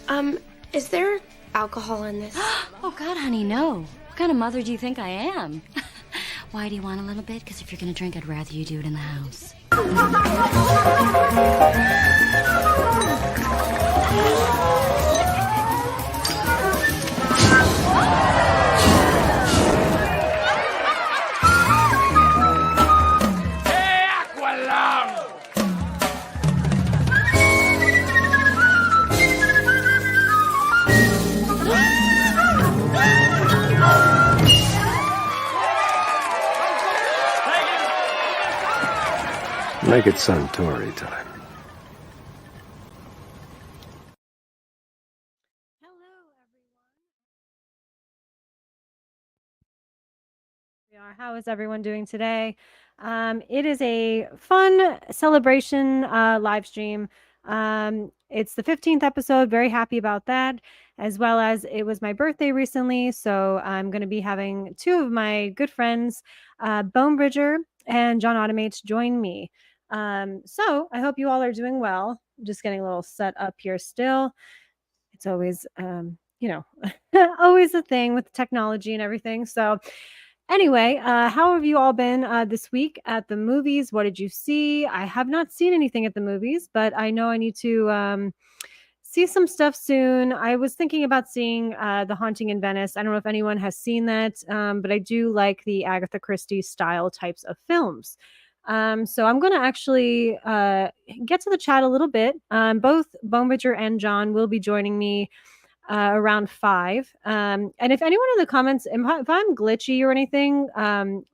Um, is there alcohol in this? Oh, God, honey, no. What kind of mother do you think I am? Why do you want a little bit? Because if you're going to drink, I'd rather you do it in the house. Make it Suntory time. How is everyone doing today? It is a fun celebration live stream. It's the 15th episode. Very happy about that, as well as it was my birthday recently. So I'm going to be having two of my good friends, Bone Bridger and John Automates, join me. So I hope you all are doing well. Just getting a little set up here still. It's always, always a thing with technology and everything. So anyway, how have you all been this week at the movies? What did you see? I have not seen anything at the movies, but I know I need to see some stuff soon. I was thinking about seeing The Haunting in Venice. I don't know if anyone has seen that, but I do like the Agatha Christie style types of films. So I'm going to actually get to the chat a little bit. Both Bone Bridger and John will be joining me around 5. And if anyone in the comments, if I'm glitchy or anything,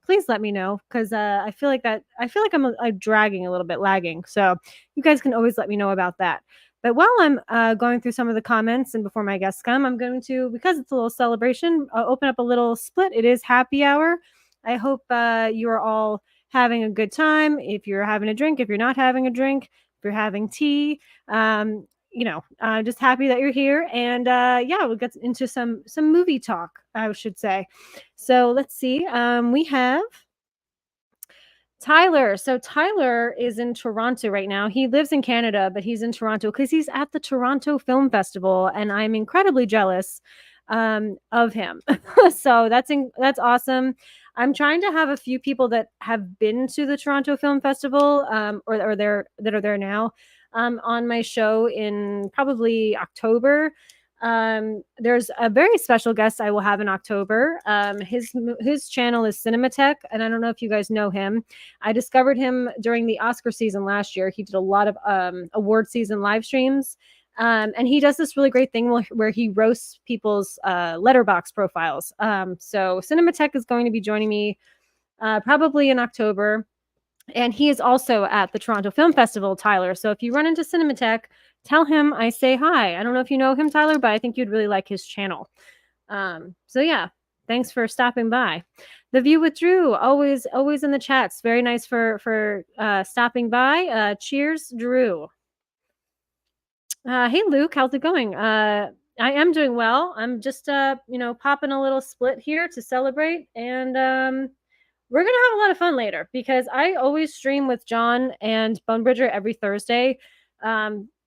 please let me know, because I feel like I'm dragging a little bit, lagging. So you guys can always let me know about that. But while I'm going through some of the comments and before my guests come, I'm going to, because it's a little celebration, open up a little split. It is happy hour. I hope you are all having a good time. If you're having a drink, if you're not having a drink, if you're having tea, just happy that you're here. And we'll get into some movie talk, I should say. So let's see. We have Tyler. So Tyler is in Toronto right now. He lives in Canada, but he's in Toronto because he's at the Toronto Film Festival, and I'm incredibly jealous of him. So that's awesome. I'm trying to have a few people that have been to the Toronto Film Festival, or that are there now, on my show in probably October. There's a very special guest I will have in October. His channel is Cinematech, and I don't know if you guys know him. I discovered him during the Oscar season last year. He did a lot of award season live streams. And he does this really great thing where he roasts people's letterbox profiles. So Cinematech is going to be joining me probably in October. And he is also at the Toronto Film Festival, Tyler. So if you run into Cinematech, tell him I say hi. I don't know if you know him, Tyler, but I think you'd really like his channel. So yeah, thanks for stopping by. The View with Drew, always in the chats. Very nice for stopping by. Cheers, Drew. Hey, Luke, how's it going? I am doing well. I'm just, popping a little split here to celebrate, and we're going to have a lot of fun later because I always stream with John and Bone Bridger every Thursday.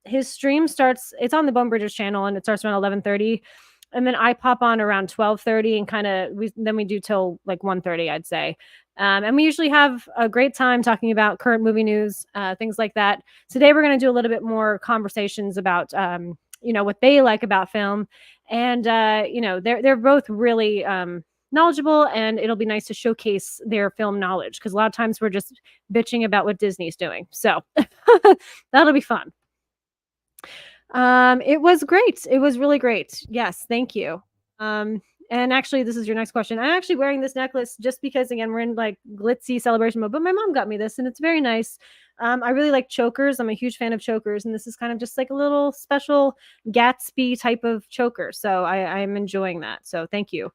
His stream it's on the Bone Bridger's channel, and it starts around 11:30. And then I pop on around 12:30 and then we do till like 1:30, I'd say. And we usually have a great time talking about current movie news, things like that. Today, we're going to do a little bit more conversations about, what they like about film. And, they're both really knowledgeable, and it'll be nice to showcase their film knowledge because a lot of times we're just bitching about what Disney's doing. So that'll be fun. It was great. It was really great. Yes, thank you. And actually, this is your next question. I'm actually wearing this necklace just because, again, we're in like glitzy celebration mode, but my mom got me this and it's very nice. I really like chokers. I'm a huge fan of chokers, and this is kind of just like a little special Gatsby type of choker. So I'm enjoying that. So thank you.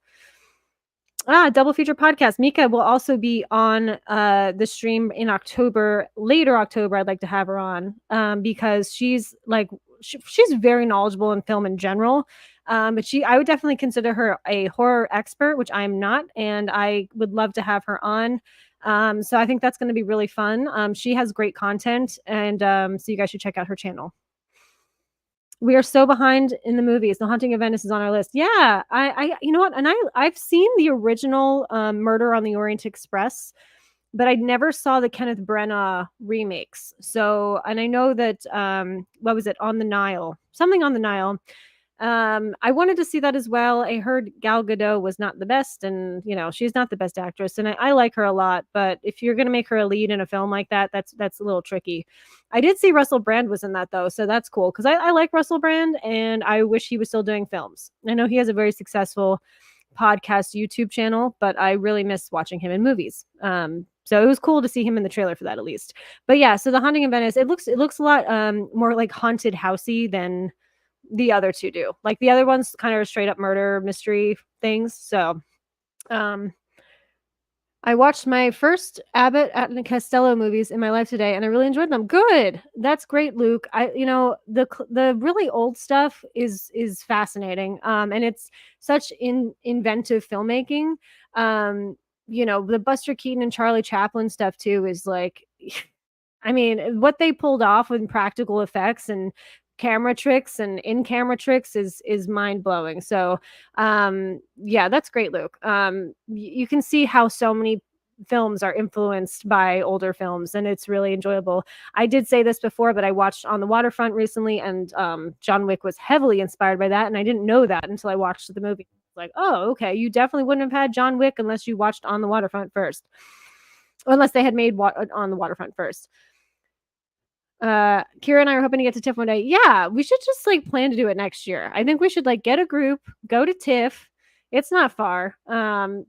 Double feature podcast. Mika will also be on the stream in October, later October. I'd like to have her on because she's like, she's very knowledgeable in film in general. But I would definitely consider her a horror expert, which I'm not, and I would love to have her on. So I think that's going to be really fun. She has great content, and so you guys should check out her channel. We are so behind in the movies. The Haunting of Venice is on our list. Yeah, you know what? And I've seen the original Murder on the Orient Express, but I never saw the Kenneth Branagh remakes. So, and I know that what was it, On the Nile? Something on the Nile. I wanted to see that as well. I heard Gal Gadot was not the best, and she's not the best actress, and I like her a lot. But if you're gonna make her a lead in a film like that, that's a little tricky. I did see Russell Brand was in that though, so that's cool because I like Russell Brand, and I wish he was still doing films. I know he has a very successful podcast YouTube channel, but I really miss watching him in movies. So it was cool to see him in the trailer for that at least. But yeah, so The Haunting of Venice, it looks a lot more like haunted housey than the other two do. Like the other ones kind of straight up murder mystery things. So I watched my first Abbott and Costello movies in my life today, and I really enjoyed them. Good, that's great, Luke. The really old stuff is fascinating, and it's such inventive filmmaking. The Buster Keaton and Charlie Chaplin stuff too is like, I mean, what they pulled off with practical effects and camera tricks and in-camera tricks is mind-blowing. So yeah, that's great, Luke. You can see how so many films are influenced by older films, and it's really enjoyable. I did say this before, but I watched On the Waterfront recently, and John Wick was heavily inspired by that, and I didn't know that until I watched the movie. Like, oh, okay, you definitely wouldn't have had John Wick unless you watched On the Waterfront first, unless they had made On the Waterfront first. Kira and I are hoping to get to TIFF one day. Yeah, we should just like plan to do it next year. I think we should like get a group, go to TIFF. It's not far.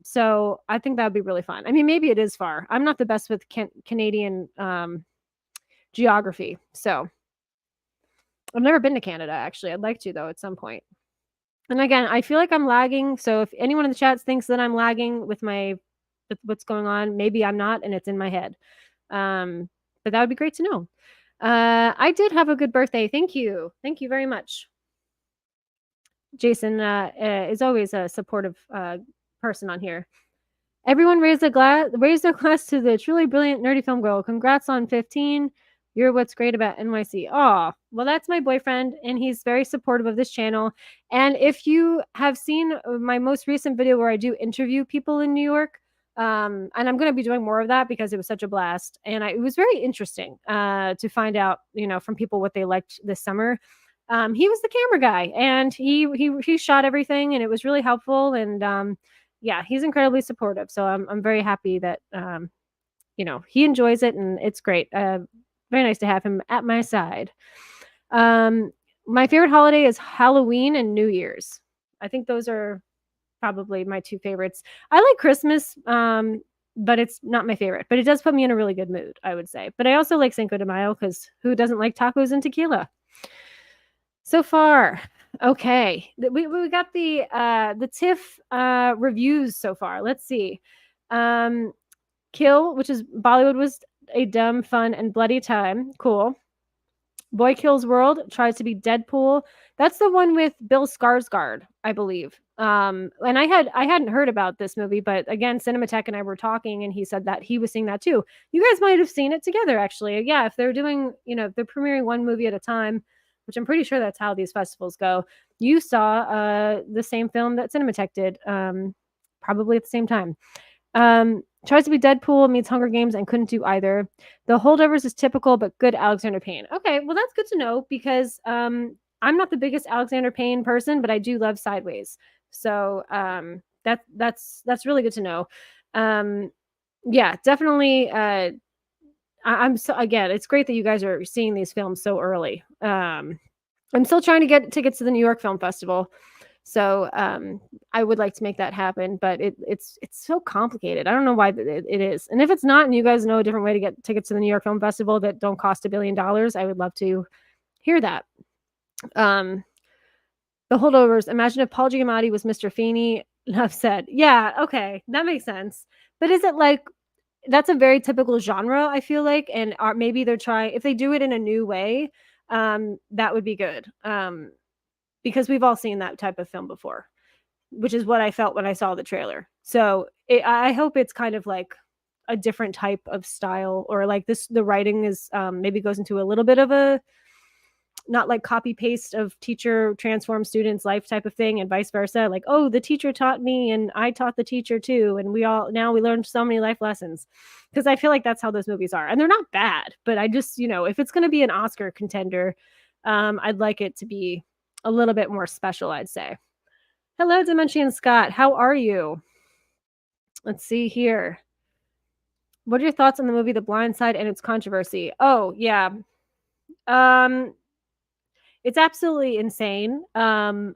So I think that would be really fun. I mean, maybe it is far. I'm not the best with Canadian geography. So I've never been to Canada, actually. I'd like to, though, at some point. And again, I feel like I'm lagging. So if anyone in the chat thinks that I'm lagging with what's going on, maybe I'm not, and it's in my head. But that would be great to know. I did have a good birthday. Thank you. Thank you very much. Jason is always a supportive person on here. Everyone raise their glass to the truly brilliant nerdy film girl. Congrats on 15. You're what's great about NYC. Oh, well, that's my boyfriend, and he's very supportive of this channel. And if you have seen my most recent video where I do interview people in New York, and I'm going to be doing more of that because it was such a blast, and it was very interesting to find out, from people what they liked this summer. He was the camera guy, and he shot everything, and it was really helpful. And yeah, he's incredibly supportive. So I'm very happy that he enjoys it, and it's great. Very nice to have him at my side. My favorite holiday is Halloween and New Year's. I think those are probably my two favorites. I like Christmas, but it's not my favorite. But it does put me in a really good mood, I would say. But I also like Cinco de Mayo because who doesn't like tacos and tequila? So far, okay. We got the TIFF reviews so far. Let's see. Kill, which is Bollywood was a dumb, fun, and bloody time. Cool. Boy Kills World tries to be Deadpool. That's the one with Bill Skarsgård, I believe. And I hadn't heard about this movie, but again, Cinematech and I were talking, and he said that he was seeing that too. You guys might have seen it together, actually. Yeah, if they're doing, if they're premiering one movie at a time, which I'm pretty sure that's how these festivals go. You saw the same film that Cinematech did, probably at the same time. Tries to be Deadpool, meets Hunger Games, and couldn't do either. The Holdovers is typical, but good Alexander Payne. Okay, well, that's good to know because I'm not the biggest Alexander Payne person, but I do love Sideways. So that's really good to know. Yeah, definitely. I'm so, again, it's great that you guys are seeing these films so early. I'm still trying to get tickets to the New York Film Festival. So I would like to make that happen, but it's so complicated. I don't know why it is. And if it's not, and you guys know a different way to get tickets to the New York Film Festival that don't cost $1 billion, I would love to hear that. The Holdovers. Imagine if Paul Giamatti was Mr. Feeney. Enough said. Yeah, okay, that makes sense. But is it like that's a very typical genre? I feel like, and maybe they're trying. If they do it in a new way, that would be good. Because we've all seen that type of film before, which is what I felt when I saw the trailer. So I hope it's kind of like a different type of style, or like the writing is maybe goes into a little bit of a not like copy paste of teacher transform student's life type of thing and vice versa. Like, oh, the teacher taught me and I taught the teacher too. And we learned so many life lessons. Because I feel like that's how those movies are. And they're not bad, but I just, if it's going to be an Oscar contender, I'd like it to be a little bit more special, I'd say. Hello, Dimension Scott. How are you? Let's see here. What are your thoughts on the movie The Blind Side and its controversy? Oh, yeah. It's absolutely insane. The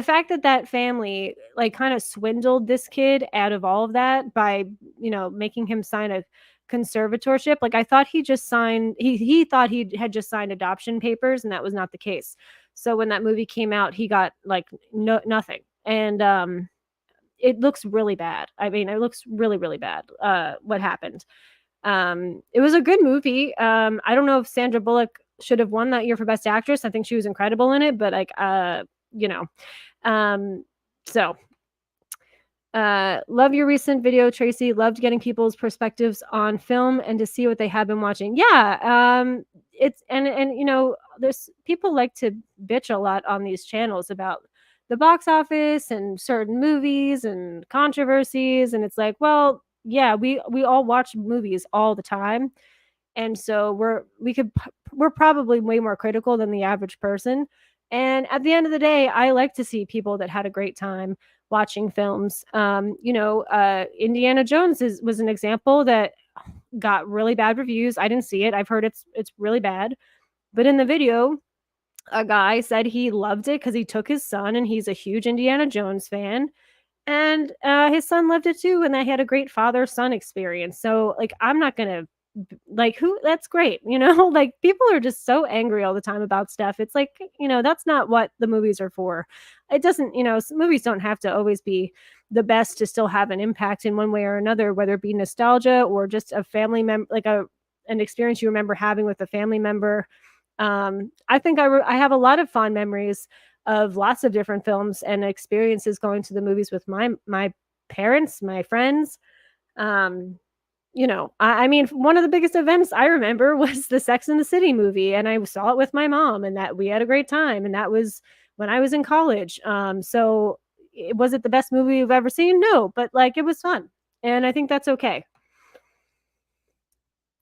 fact that family like kind of swindled this kid out of all of that by making him sign a conservatorship. Like I thought he just signed he thought he had just signed adoption papers, and that was not the case. So when that movie came out, he got like nothing. And it looks really bad. I mean, it looks really, really bad, what happened. It was a good movie. I don't know if Sandra Bullock should have won that year for Best Actress. I think she was incredible in it, but like, so love your recent video, Tracy. Loved getting people's perspectives on film and to see what they have been watching. Yeah. It's and there's people like to bitch a lot on these channels about the box office and certain movies and controversies, and it's like, well, yeah, we all watch movies all the time, and so we're probably way more critical than the average person. And at the end of the day, I like to see people that had a great time watching films. Indiana Jones was an example that got really bad reviews. I didn't see it. I've heard it's really bad, but in the video, a guy said he loved it because he took his son, and he's a huge Indiana Jones fan, and his son loved it too, and they had a great father-son experience. So like, I'm not gonna like, who that's great, like, people are just so angry all the time about stuff. It's like, that's not what the movies are for. It doesn't, movies don't have to always be the best to still have an impact in one way or another, whether it be nostalgia or just a family member, like an experience you remember having with a family member. I think I have a lot of fond memories of lots of different films and experiences going to the movies with my parents, my friends. I mean, one of the biggest events I remember was the Sex and the City movie, and I saw it with my mom, and that we had a great time, and that was when I was in college. So was it the best movie you've ever seen? No, but like, it was fun, and I think that's okay.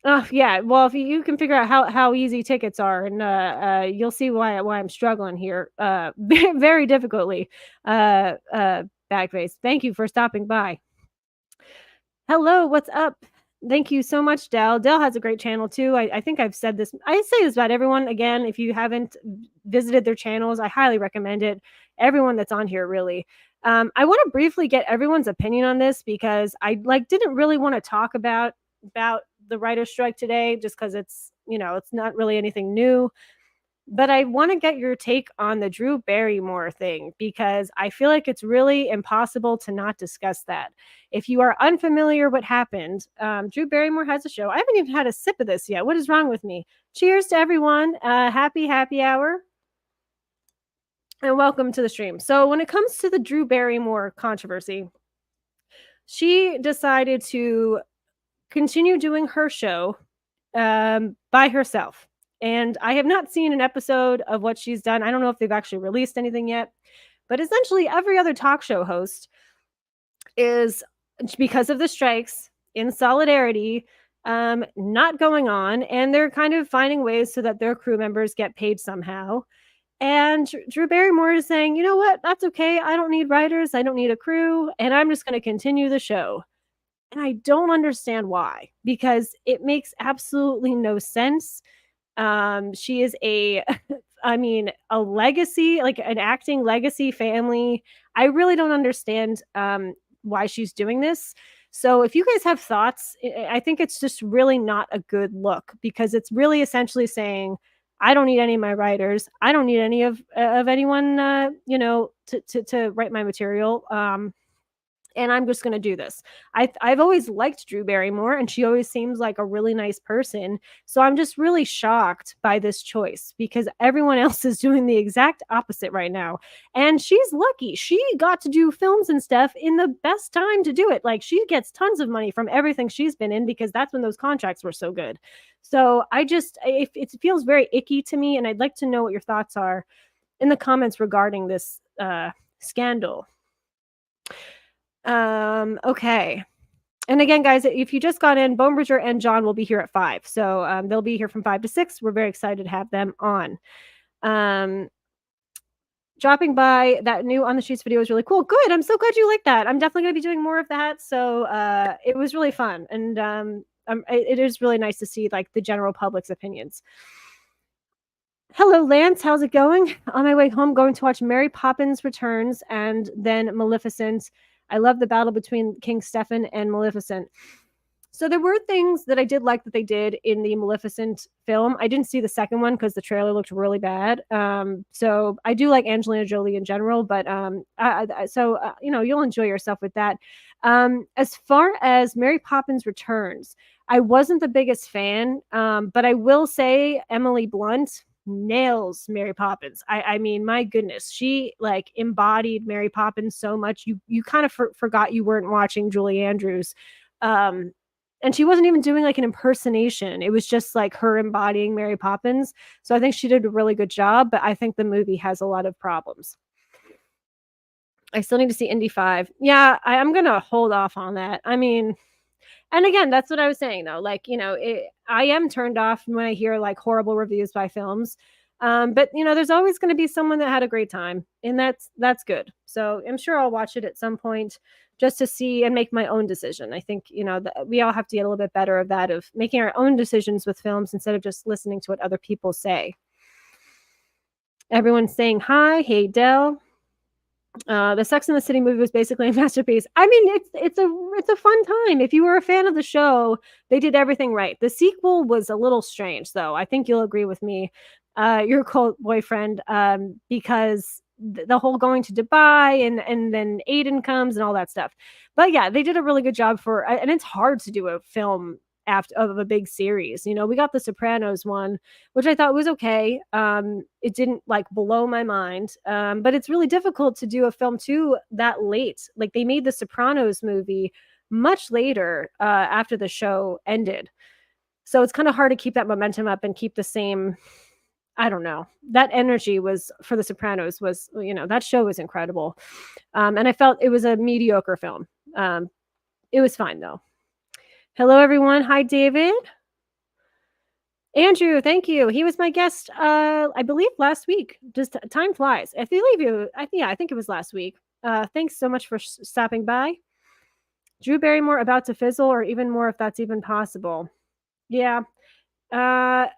Oh yeah, well, if you can figure out how easy tickets are, and you'll see why I'm struggling here, very, very difficultly. Bagface, thank you for stopping by. Hello, what's up? Thank you so much, Dell. Dell has a great channel too. I think I've said this. I say this about everyone. Again, if you haven't visited their channels, I highly recommend it. Everyone that's on here, really. I want to briefly get everyone's opinion on this because I didn't really want to talk about the writer's strike today, just because it's not really anything new. But I want to get your take on the Drew Barrymore thing, because I feel like it's really impossible to not discuss that. If you are unfamiliar what happened, Drew Barrymore has a show. I haven't even had a sip of this yet. What is wrong with me? Cheers to everyone. Happy hour. And welcome to the stream. So when it comes to the Drew Barrymore controversy, she decided to continue doing her show by herself. And I have not seen an episode of what she's done. I don't know if they've actually released anything yet. But essentially, every other talk show host is, because of the strikes, in solidarity, not going on. And they're kind of finding ways so that their crew members get paid somehow. And Drew Barrymore is saying, you know what? That's okay. I don't need writers. I don't need a crew. And I'm just going to continue the show. And I don't understand why, because it makes absolutely no sense. She is a legacy, like an acting legacy family. I really don't understand why she's doing this. So if you guys have thoughts, I think it's just really not a good look, because it's really essentially saying, I don't need any of my writers. I don't need any of anyone, to write my material. and I'm just going to do this. I've always liked Drew Barrymore, and she always seems like a really nice person. So I'm just really shocked by this choice because everyone else is doing the exact opposite right now. And she's lucky. She got to do films and stuff in the best time to do it. Like, she gets tons of money from everything she's been in because that's when those contracts were so good. So it feels very icky to me, and I'd like to know what your thoughts are in the comments regarding this scandal. Okay. And again, guys, if you just got in, Bonebridger and John will be here at 5. So they'll be here from 5 to 6. We're very excited to have them on. Dropping by, that new On the Streets video was really cool. Good. I'm so glad you like that. I'm definitely going to be doing more of that. So it was really fun. And it is really nice to see like the general public's opinions. Hello, Lance. How's it going? On my way home, going to watch Mary Poppins Returns and then Maleficent. I love the battle between King Stefan and Maleficent. So there were things that I did like that they did in the Maleficent film. I didn't see the second one because the trailer looked really bad. So I do like Angelina Jolie in general, but you'll enjoy yourself with that. As far as Mary Poppins Returns, I wasn't the biggest fan, but I will say Emily Blunt nails Mary Poppins. I mean, my goodness, she like embodied Mary Poppins so much. You kind of forgot you weren't watching Julie Andrews. And she wasn't even doing like an impersonation. It was just like her embodying Mary Poppins. So I think she did a really good job, but I think the movie has a lot of problems. I still need to see Indy 5. Yeah, I'm going to hold off on that. I mean, and again, that's what I was saying though. Like, I am turned off when I hear like horrible reviews by films. But there's always going to be someone that had a great time, and that's good. So I'm sure I'll watch it at some point just to see and make my own decision. I think, we all have to get a little bit better of that, of making our own decisions with films instead of just listening to what other people say. Everyone's saying hi. Hey, Dell. The Sex and the City movie was basically a masterpiece. I mean, it's a fun time. If you were a fan of the show, they did everything right. The sequel was a little strange, though. I think you'll agree with me, your cult boyfriend, because the whole going to Dubai and then Aiden comes and all that stuff. But yeah, they did a really good job and it's hard to do a film of a big series. We got the Sopranos one, which I thought was okay. It didn't like blow my mind, but it's really difficult to do a film too that late. Like, they made the Sopranos movie much later, after the show ended, so it's kind of hard to keep that momentum up and keep the same. I don't know. That energy was for the Sopranos was, that show was incredible, and I felt it was a mediocre film. It was fine though. Hello, everyone. Hi, David. Andrew, thank you. He was my guest, I believe, last week. Just time flies. I think it was last week. Thanks so much for stopping by. Drew Barrymore about to fizzle, or even more if that's even possible. Yeah, I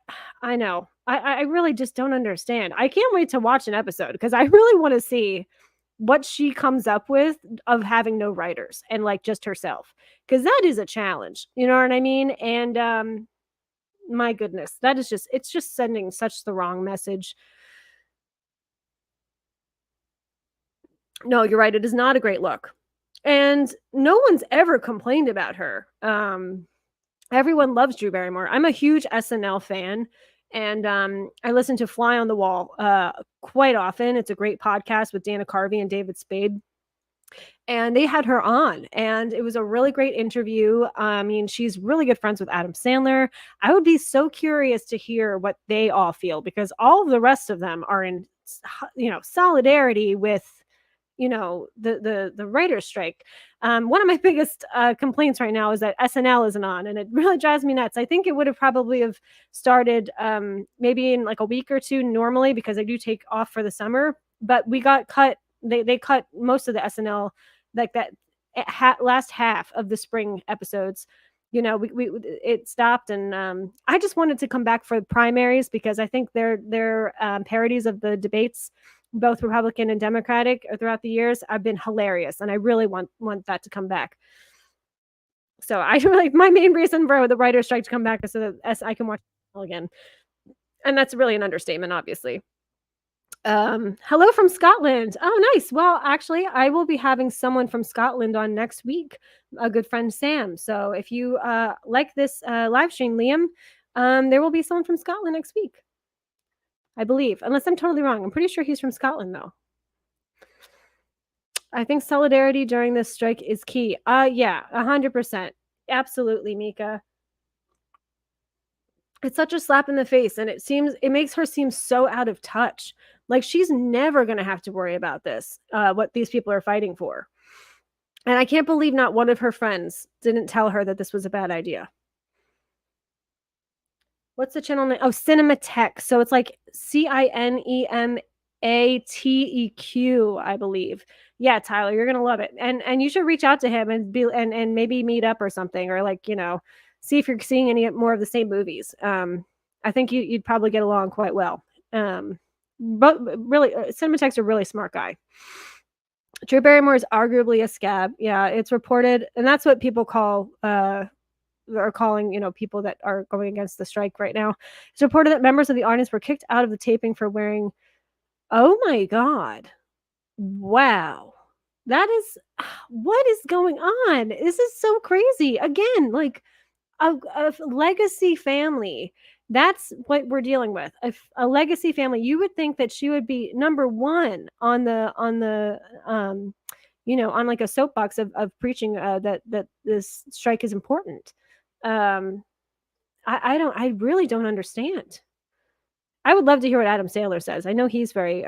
know. I really just don't understand. I can't wait to watch an episode because I really want to see what she comes up with of having no writers and like just herself, because that is a challenge. You know what I mean? And my goodness, it's just sending such the wrong message. No, you're right. It is not a great look. And no one's ever complained about her. Everyone loves Drew Barrymore. I'm a huge SNL fan, and I listen to Fly on the Wall quite often. It's a great podcast with Dana Carvey and David Spade. And they had her on, and it was a really great interview. I mean, she's really good friends with Adam Sandler. I would be so curious to hear what they all feel, because all of the rest of them are in, solidarity with, the writer's strike. One of my biggest complaints right now is that SNL isn't on, and it really drives me nuts. I think it would have probably have started maybe in like a week or two normally, because I do take off for the summer, but we got cut. They cut most of the SNL, like that last half of the spring episodes. It stopped, and I just wanted to come back for the primaries, because I think their parodies of the debates, both Republican and Democratic, throughout the years, have been hilarious, and I really want that to come back. So I like, my main reason for the writer's strike to come back is so that I can watch again, and that's really an understatement, obviously. Hello from Scotland. Oh, nice. Well, actually, I will be having someone from Scotland on next week, a good friend Sam. So if you like this live stream, Liam, there will be someone from Scotland next week, I believe, unless I'm totally wrong. I'm pretty sure he's from Scotland, though. I think solidarity during this strike is key. Yeah, 100%. Absolutely, Mika. It's such a slap in the face, and it makes her seem so out of touch. Like she's never going to have to worry about this, what these people are fighting for. And I can't believe not one of her friends didn't tell her that this was a bad idea. What's the channel name? Oh, Cinematech. So it's like CINEMATEQ, I believe. Yeah, Tyler, you're gonna love it. And you should reach out to him and maybe meet up or something, or like, see if you're seeing any more of the same movies. I think you'd probably get along quite well. But really, Cinematech's a really smart guy. Drew Barrymore is arguably a scab. Yeah, it's reported, and that's what people are calling, people that are going against the strike right now. It's reported that members of the audience were kicked out of the taping for wearing. Oh my God. Wow. That is what is going on? This is so crazy. Again, like a legacy family. That's what we're dealing with. A legacy family. You would think that she would be number one on the on like a soapbox of preaching that this strike is important. Um, I really don't understand. I would love to hear what Adam Sandler says. I know he's very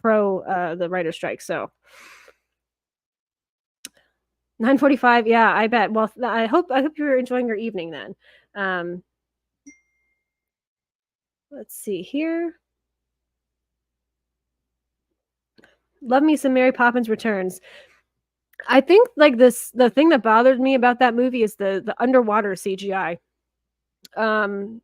pro the writer's strike. So 9:45. Yeah, I bet. Well, I hope you're enjoying your evening then. Um, let's see here. Love me some Mary Poppins Returns. I think like the thing that bothered me about that movie is the underwater CGI.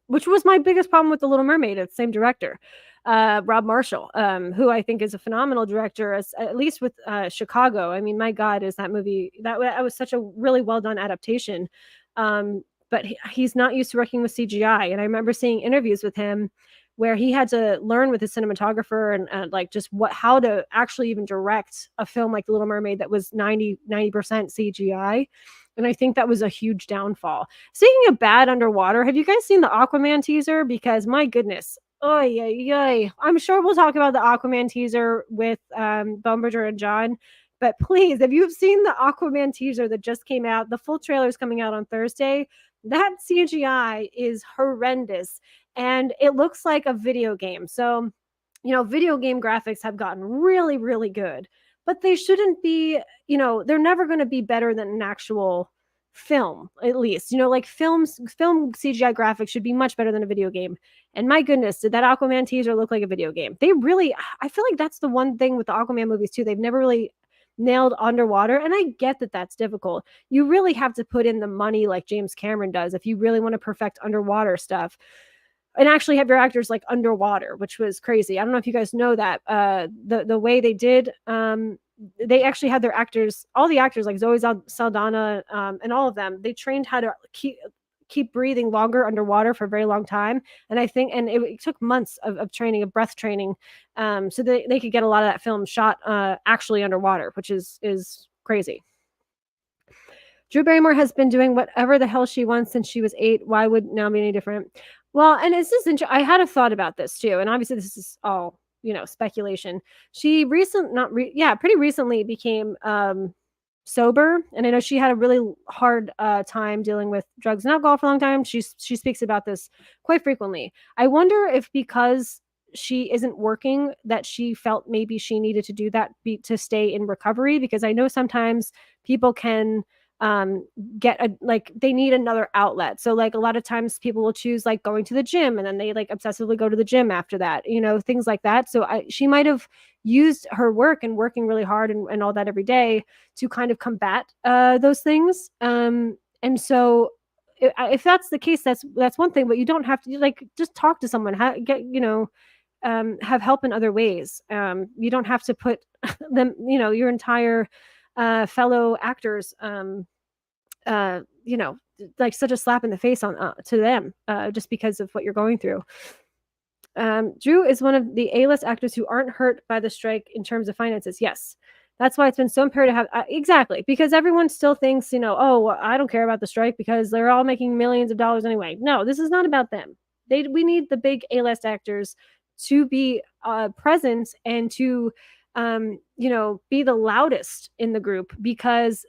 Which was my biggest problem with The Little Mermaid. It's the same director, Rob Marshall, who I think is a phenomenal director, at least with Chicago. I mean, my God, is that movie that was such a really well done adaptation. But he's not used to working with CGI, and I remember seeing interviews with him where he had to learn with his cinematographer and like just how to actually even direct a film like The Little Mermaid that was 90% CGI. And I think that was a huge downfall. Speaking of bad underwater, have you guys seen the Aquaman teaser? Because my goodness, oh yeah, I'm sure we'll talk about the Aquaman teaser with Bumberger and John. But please, if you've seen the Aquaman teaser that just came out, the full trailer is coming out on Thursday. That CGI is horrendous, and it looks like a video game. So, video game graphics have gotten really, really good, but they shouldn't be. They're never going to be better than an actual film, at least. Like film CGI graphics should be much better than a video game. And my goodness, did that Aquaman teaser look like a video game? I feel like that's the one thing with the Aquaman movies too. They've never really nailed underwater, and I get that that's difficult. You really have to put in the money like James Cameron does if you really want to perfect underwater stuff and actually have your actors like underwater, which was crazy. I don't know if you guys know that. The way they did, they actually had their actors, all the actors like Zoe Saldana, and all of them, they trained how to keep breathing longer underwater for a very long time. And I think, and it took months of training, of breath training, so they could get a lot of that film shot actually underwater, which is crazy. Drew Barrymore has been doing whatever the hell she wants since she was 8. Why would now be any different? Well, and it's just I had a thought about this too, and obviously this is all speculation. She pretty recently became sober, and I know she had a really hard time dealing with drugs and alcohol for a long time. She speaks about this quite frequently. I wonder if because she isn't working that she felt maybe she needed to do that to stay in recovery, because I know sometimes people can get they need another outlet. So like a lot of times people will choose like going to the gym, and then they like obsessively go to the gym after that, things like that. So she might have used her work and working really hard and all that every day to kind of combat those things. And so if that's the case, that's one thing, but you don't have to like just talk to someone, have help in other ways. You don't have to put them, your entire fellow actors, like such a slap in the face on to them just because of what you're going through. Drew is one of the A-list actors who aren't hurt by the strike in terms of finances. Yes. That's why it's been so imperative to have exactly, because everyone still thinks, oh, well, I don't care about the strike because they're all making millions of dollars anyway. No, this is not about them. We need the big A-list actors to be present and to be the loudest in the group, because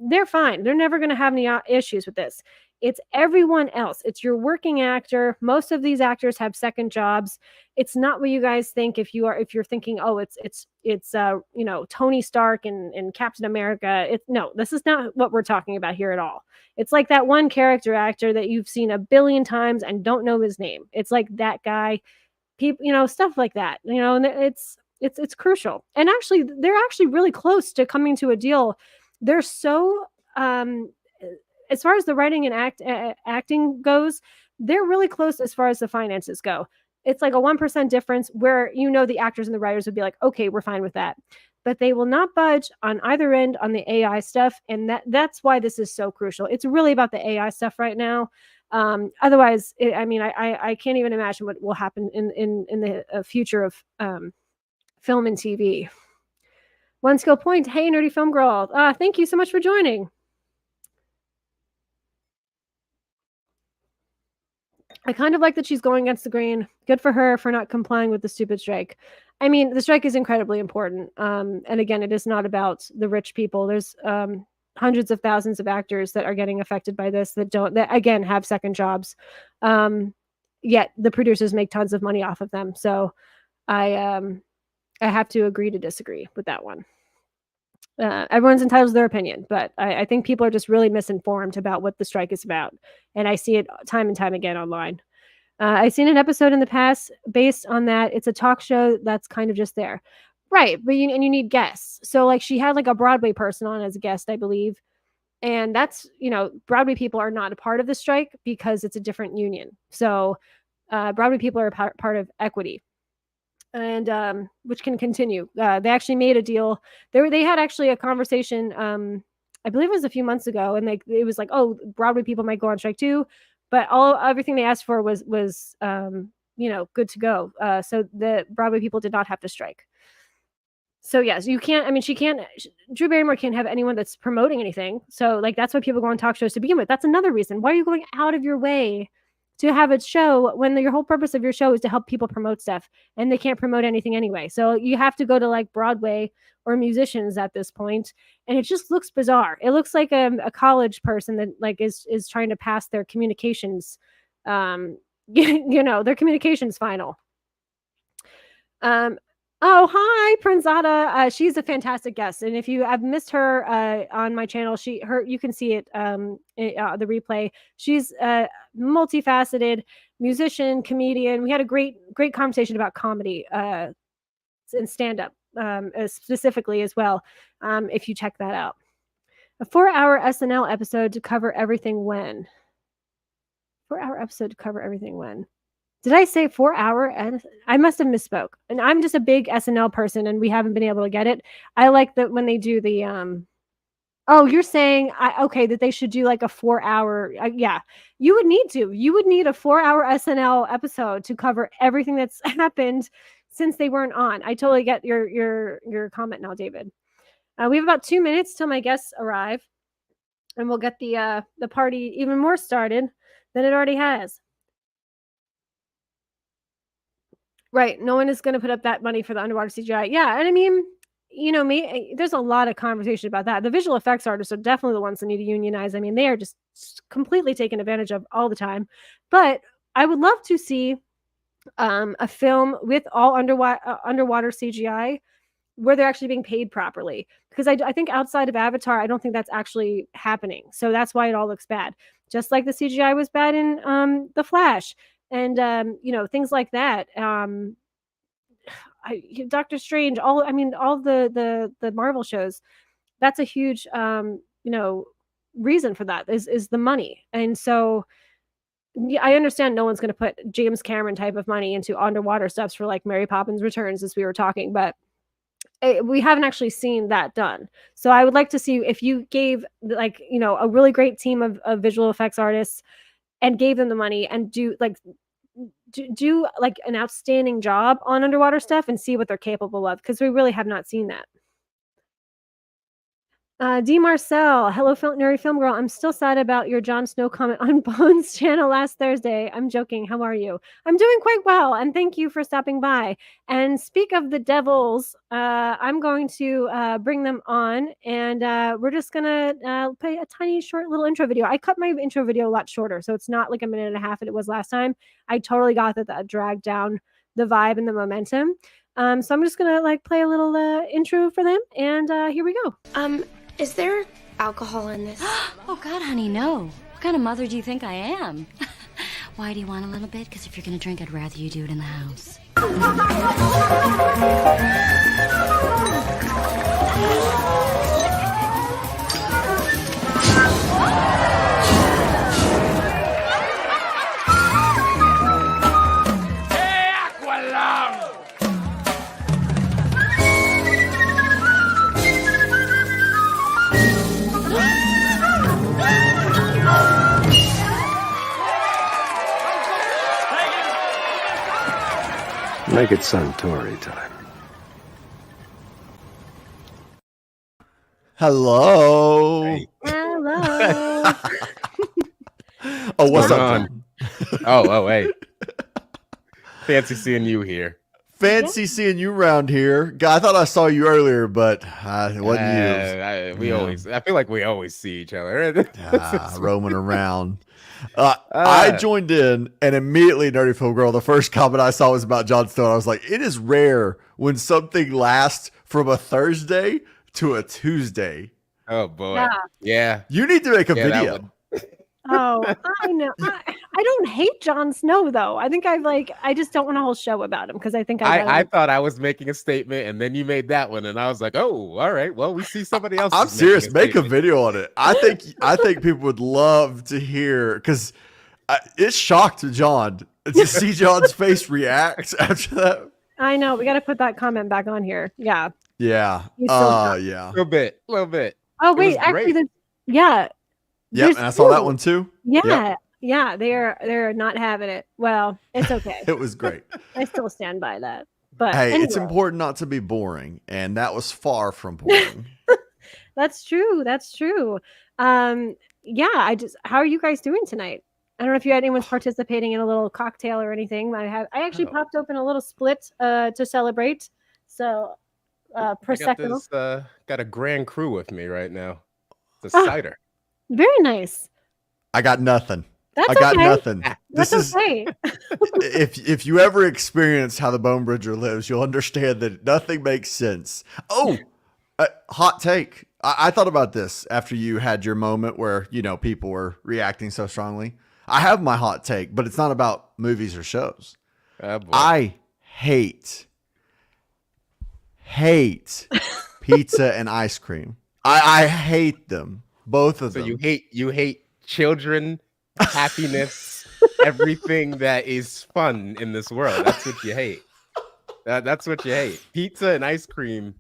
they're fine. They're never going to have any issues with this. It's everyone else. It's your working actor. Most of these actors have second jobs. It's not what you guys think. If you're thinking, oh, it's Tony Stark and Captain America. No, this is not what we're talking about here at all. It's like that one character actor that you've seen a billion times and don't know his name. It's like that guy. People, stuff like that. And it's crucial. And actually, they're actually really close to coming to a deal. They're so as far as the writing and acting goes, they're really close as far as the finances go. It's like a 1% difference where the actors and the writers would be like, okay, we're fine with that. But they will not budge on either end on the AI stuff. And that's why this is so crucial. It's really about the AI stuff right now. Otherwise, I can't even imagine what will happen in the future of film and TV. One skill point. Hey, Nerdy Film Girl. Thank you so much for joining. I kind of like that she's going against the grain. Good for her for not complying with the stupid strike. I mean, the strike is incredibly important. And again, it is not about the rich people. There's hundreds of thousands of actors that are getting affected by this that again have second jobs. Yet the producers make tons of money off of them. So I have to agree to disagree with that one. Everyone's entitled to their opinion, but I think people are just really misinformed about what the strike is about. And I see it time and time again online. I've seen an episode in the past based on that. It's a talk show that's kind of just there. Right. But you need guests. So like she had like a Broadway person on as a guest, I believe. And that's, Broadway people are not a part of the strike because it's a different union. So Broadway people are part of Equity. And which can continue. They actually made a deal. They had actually a conversation. I believe it was a few months ago, and it was like, oh, Broadway people might go on strike too, but everything they asked for was good to go. So the Broadway people did not have to strike. So yes, you can't. I mean, Drew Barrymore can't have anyone that's promoting anything. So like that's why people go on talk shows to begin with. That's another reason. Why are you going out of your way to have a show when your whole purpose of your show is to help people promote stuff, and they can't promote anything anyway? So you have to go to like Broadway or musicians at this point, and it just looks bizarre. It looks like a college person that like is trying to pass their communications, their communications final. Oh, hi, Prinzada. She's a fantastic guest, and if you have missed her on my channel, you can see it the replay. She's multifaceted musician, comedian. We had a great conversation about comedy and stand up specifically as well. If you check that out, a 4-hour SNL episode to cover everything when. 4-hour episode to cover everything when. Did I say 4-hour? And I must have misspoke. And I'm just a big SNL person, and we haven't been able to get it. I like that when they do the oh, you're saying that they should do like a 4-hour. Yeah, you would need to. You would need a 4-hour SNL episode to cover everything that's happened since they weren't on. I totally get your comment now, David. We have about 2 minutes till my guests arrive, and we'll get the party even more started than it already has. Right. No one is going to put up that money for the underwater CGI. Yeah. And I mean, there's a lot of conversation about that. The visual effects artists are definitely the ones that need to unionize. I mean, they are just completely taken advantage of all the time. But I would love to see a film with all underwater CGI where they're actually being paid properly. Because I think outside of Avatar, I don't think that's actually happening. So that's why it all looks bad. Just like the CGI was bad in The Flash. And things like that. Doctor Strange, all the Marvel shows. That's a huge reason for that is the money. And so I understand no one's going to put James Cameron type of money into underwater stuffs for like Mary Poppins Returns, as we were talking, but we haven't actually seen that done. So I would like to see if you gave a really great team of visual effects artists and gave them the money and do like do like an outstanding job on underwater stuff and see what they're capable of, because we really have not seen that. D. Marcel, hello, Nerdy Film Girl. I'm still sad about your Jon Snow comment on Bones channel last Thursday. I'm joking. How are you? I'm doing quite well, and thank you for stopping by. And speak of the devils, I'm going to bring them on, and we're just going to play a tiny, short little intro video. I cut my intro video a lot shorter, so it's not like a minute and a half that it was last time. I totally got that dragged down the vibe and the momentum. So I'm just going to like play a little intro for them, and here we go. Is there alcohol in this? Oh, God, honey, no. What kind of mother do you think I am? Why do you want a little bit? Because if you're going to drink, I'd rather you do it in the house. Make it Suntory time. Hello. Hey. Hello. Oh, what's up, on? John? Oh, hey. Fancy seeing you here. Fancy seeing you around here. God, I thought I saw you earlier, but it wasn't you. I feel like we always see each other. Roaming around. I joined in, and immediately, Nerdy Film Girl, the first comment I saw was about Jon Snow. I was like, it is rare when something lasts from a Thursday to a Tuesday. Oh, boy. Yeah. You need to make a video. Oh, I know. I don't hate Jon Snow though. I think I just don't want a whole show about him because I think I thought I was making a statement, and then you made that one, and I was like, oh, all right. Well, we see somebody else. I'm serious. Make a video on it. I think people would love to hear, because it shocked John to see John's face react after that. I know. We got to put that comment back on here. Yeah. Yeah. A Yeah. little bit. Oh wait, actually, yeah. Yeah, and I saw that one too. Yeah. Yep. Yeah, they're not having it. Well, it's okay. It was great. I still stand by that. But hey, anyway. It's important not to be boring, and that was far from boring. That's true. That's true. Yeah, how are you guys doing tonight? I don't know if you had anyone participating in a little cocktail or anything. I actually popped open a little split to celebrate. So Prosecco. Got a grand crew with me right now. It's a cider. Very nice. I got nothing. I got nothing. That's okay. If you ever experience how the Bone Bridger lives, you'll understand that nothing makes sense. Oh, hot take. I thought about this after you had your moment where, people were reacting so strongly. I have my hot take, but it's not about movies or shows. I hate pizza and ice cream. I hate them. Both of them. So you hate children, happiness, everything that is fun in this world. That's what you hate. That's what you hate. Pizza and ice cream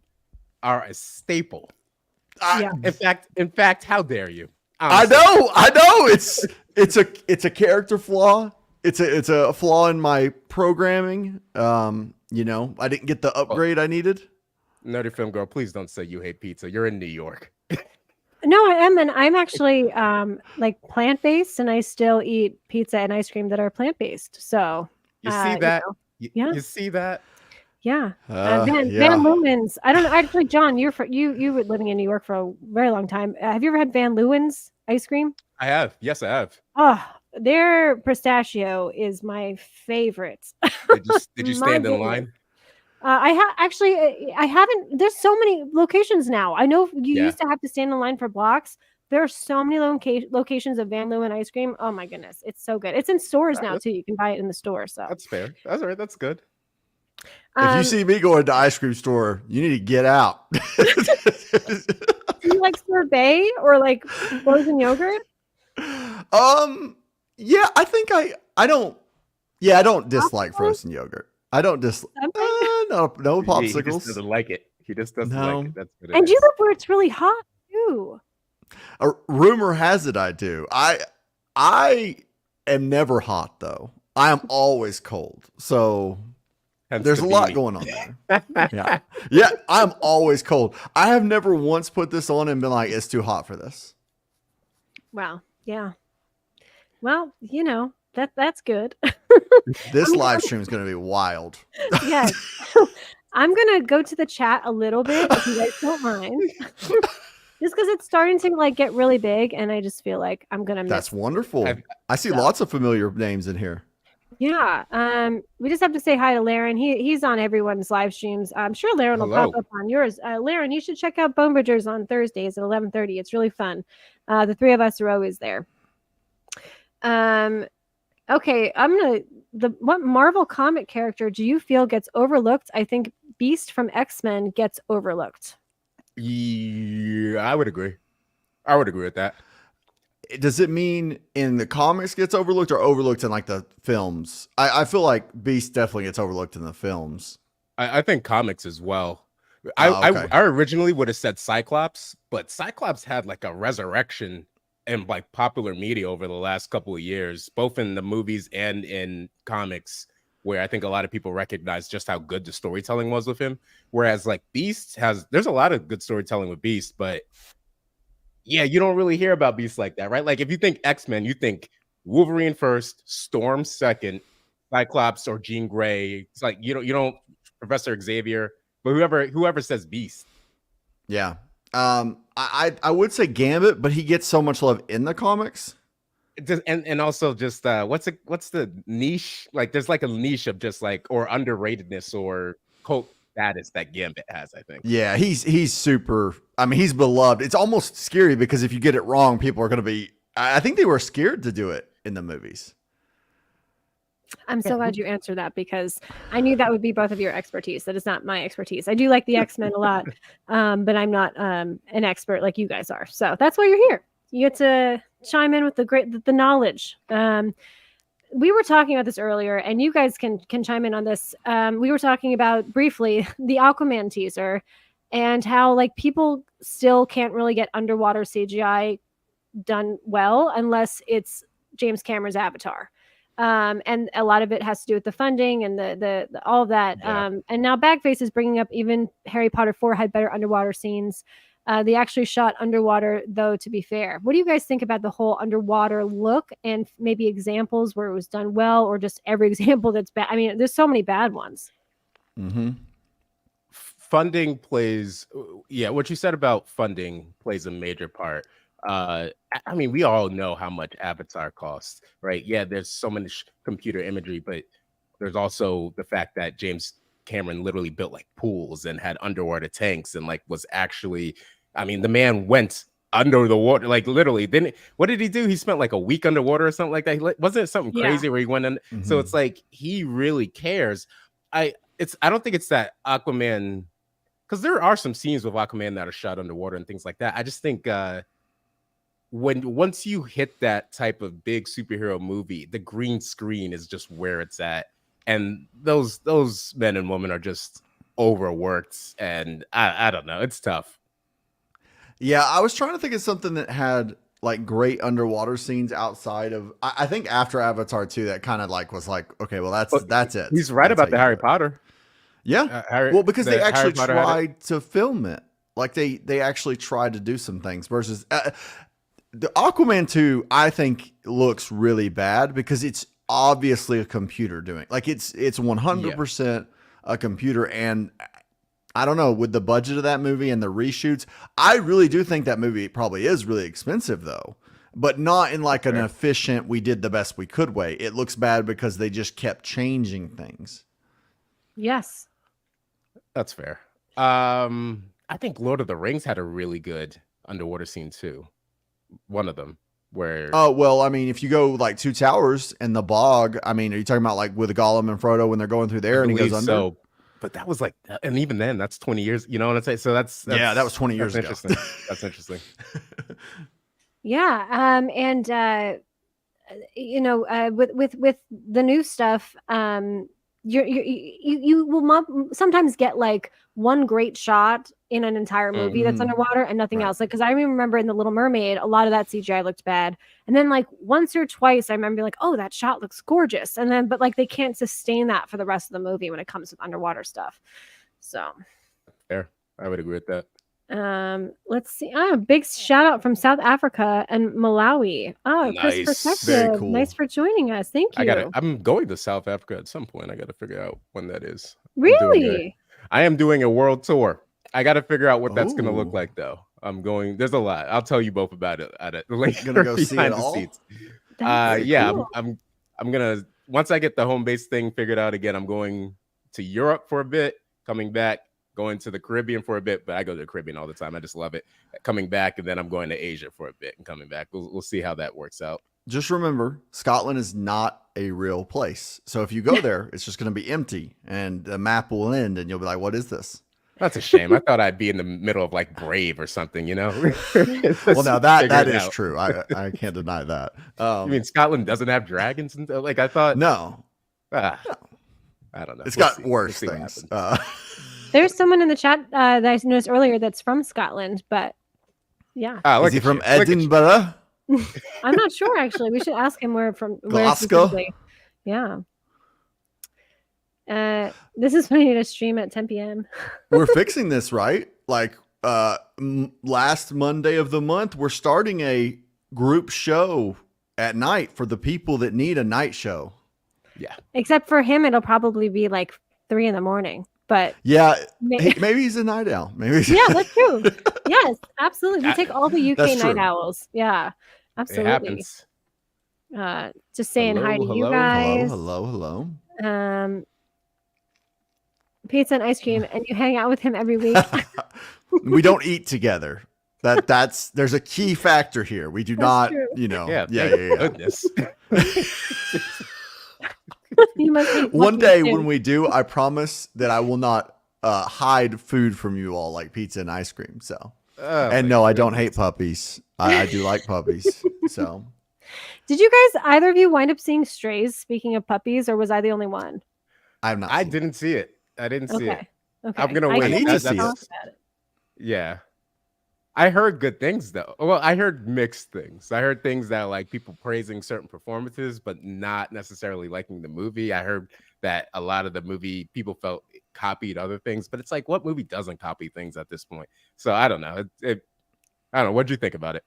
are a staple. In fact, how dare you? Honestly. I know. It's a character flaw. It's a flaw in my programming. I didn't get the upgrade I needed. Nerdy Film Girl, please don't say you hate pizza. You're in New York. No, I am, and I'm actually like plant-based, and I still eat pizza and ice cream that are plant-based. So you see that? You see that? Yeah. Van Leeuwen's. I don't know. Actually, John, you were living in New York for a very long time. Have you ever had Van Leeuwen's ice cream? I have. Yes, I have. Oh, their pistachio is my favorite. Did you stand in line? I haven't. There's so many locations now. I know you used to have to stand in line for blocks. There are so many locations of Van Leeuwen ice cream. Oh my goodness, it's so good. It's in stores now too. You can buy it in the store. So that's fair. That's all right. That's good. If you see me going to ice cream store, you need to get out. Do you like sorbet or like frozen yogurt? Yeah, I think I don't. Yeah, I don't dislike frozen yogurt. I don't dislike. No popsicles. He just doesn't like it. He just doesn't like it. That's what it and is. you live where it's really hot too. A rumor has it I do. I am never hot though. I am always cold. So Hence there's the a lot beanie. going on there. Yeah. Yeah. I'm always cold. I have never once put this on and been like, it's too hot for this. Wow. Yeah. Well, that's good. This live stream is going to be wild. Yes. I'm gonna go to the chat a little bit if you guys don't mind. Just because it's starting to like get really big, and I just feel like I'm gonna miss. That's wonderful. I see So. lots of familiar names in here. Yeah. We just have to say hi to Laren. He's on everyone's live streams. I'm sure Laren will Hello. pop up on yours. Laren, you should check out Bone Bridgers on Thursdays at 11:30. It's really fun. The three of us are always there. Okay, what Marvel comic character do you feel gets overlooked? I think Beast from X-Men gets overlooked. Yeah, I would agree. I would agree with that. Does it mean in the comics gets overlooked or overlooked in like the films? I feel like Beast definitely gets overlooked in the films. I think comics as well. Okay. I originally would have said Cyclops, but Cyclops had like a resurrection in like popular media over the last couple of years, both in the movies and in comics, where I think a lot of people recognize just how good the storytelling was with him. Whereas like Beast there's a lot of good storytelling with Beast, but yeah, you don't really hear about Beast like that, right? Like if you think X-Men, you think Wolverine first, Storm second, Cyclops or Jean Grey. It's like you don't Professor Xavier, but whoever says Beast. Yeah. I would say Gambit, but he gets so much love in the comics. And also just what's the niche? Like there's like a niche of just like or underratedness or cult status that Gambit has, I think. Yeah, he's super. I mean, he's beloved. It's almost scary because if you get it wrong, people are going to be. I think they were scared to do it in the movies. I'm so glad you answered that because I knew that would be both of your expertise. That is not my expertise. I do like the X-Men a lot, but I'm not an expert like you guys are. So that's why you're here. You get to chime in with the knowledge. We were talking about this earlier, and you guys can chime in on this. We were talking about briefly the Aquaman teaser and how like people still can't really get underwater CGI done well unless it's James Cameron's Avatar. And a lot of it has to do with the funding and the all of that. Yeah. And now Bagface is bringing up even Harry Potter 4 had better underwater scenes. They actually shot underwater, though, to be fair. What do you guys think about the whole underwater look and maybe examples where it was done well or just every example that's bad? I mean, there's so many bad ones. Mm-hmm. Funding plays, what you said about funding plays a major part. I mean, we all know how much Avatar costs, right? Yeah, there's so much computer imagery, but there's also the fact that James Cameron literally built like pools and had underwater tanks and like was actually, I mean, the man went under the water, like literally. Then what did he do? He spent like a week underwater or something like that. Wasn't it something crazy where he went in? Mm-hmm. So it's like he really cares. I don't think it's that Aquaman, because there are some scenes with Aquaman that are shot underwater and things like that. I just think once you hit that type of big superhero movie, the green screen is just where it's at. And those men and women are just overworked, and I don't know. It's tough. Yeah, I was trying to think of something that had like great underwater scenes outside of. I think after Avatar 2, that kind of like was like, okay, well that's it. He's right That's about how the you Harry do it. Potter. Yeah, well, because they actually tried to film it. Like they actually tried to do some things versus the Aquaman 2. I think looks really bad because it's obviously a computer doing like it's 100% a computer. And I don't know, with the budget of that movie and the reshoots, I really do think that movie probably is really expensive though, but not in like an efficient, we did the best we could way. It looks bad because they just kept changing things. Yes. That's fair. I think Lord of the Rings had a really good underwater scene too. One of them where well, I mean, if you go like Two Towers and the bog, I mean, are you talking about like with Gollum and Frodo when they're going through there and he goes under? So, but that was like, and even then, that's 20 years. You know what I'm saying? So that's yeah, that was 20 years ago. Interesting. That's interesting. Yeah, and with the new stuff, you will sometimes get like one great shot in an entire movie that's Mhm. underwater and nothing Right. else. Like, because I remember in The Little Mermaid, a lot of that CGI looked bad. And then like once or twice, I remember like, oh, that shot looks gorgeous. And then, but like they can't sustain that for the rest of the movie when it comes with underwater stuff. So Fair. I would agree with that. let's see. Big shout out from South Africa and Malawi. Oh, Chris Nice. Perspective. Very cool. Nice for joining us. Thank you. I'm going to South Africa at some point. I gotta figure out when that is. Really? I am doing a world tour. I gotta figure out what that's gonna look Ooh. like though. I'm going, there's a lot. I'll tell you both about it at it later. Gonna go see it behind the all? scenes. That's Yeah, cool. I'm gonna, once I get the home base thing figured out again, I'm going to Europe for a bit, coming back, going to the Caribbean for a bit, but I go to the Caribbean all the time. I just love it. Coming back, and then I'm going to Asia for a bit and coming back. We'll see how that works out. Just remember, Scotland is not a real place. So if you go there, it's just going to be empty, and the map will end, and you'll be like, "What is this?" That's a shame. I thought I'd be in the middle of like Brave or something, you know? Well, now that Figure it is out. true. I can't deny that. You mean Scotland doesn't have dragons? And like I thought. No, I don't know. it's We'll got see. worse We'll see what things. happens. There's someone in the chat that I noticed earlier that's from Scotland, but yeah, Look Is he at from you. Look at you. Edinburgh? I'm not sure actually. We should ask him where Glasgow? specifically. Yeah. This is when you need to stream at 10 p.m. We're fixing this, right? Like last Monday of the month, we're starting a group show at night for the people that need a night show. Yeah. Except for him, it'll probably be like 3 a.m. But Yeah, may- maybe he's a night owl. Maybe he's yeah, that's true. Yes, absolutely. We That- take all the UK that's night true. owls. Yeah, It absolutely. happens. Just saying hi to you Hello, guys. hello. Pizza and ice cream, and you hang out with him every week. We don't eat together. There's a key factor here. We do That's not, true. Yeah. yeah. Thank goodness. You must eat One muffins day too. when we do, I promise that I will not hide food from you all like pizza and ice cream. So, Oh, and my no, I don't goodness. hate puppies. I do like puppies. So Did you guys either of you wind up seeing Strays? Speaking of puppies, or was I the only one? I'm not. I seen it. didn't see it. I didn't see it. Okay. I'm gonna I wait. can't I need to talk see it. about it. Yeah. I heard good things though. Well, I heard mixed things. I heard things that like people praising certain performances, but not necessarily liking the movie. I heard that a lot of the movie people felt it copied other things, but it's like, what movie doesn't copy things at this point? So I don't know. I don't know. What'd you think about it?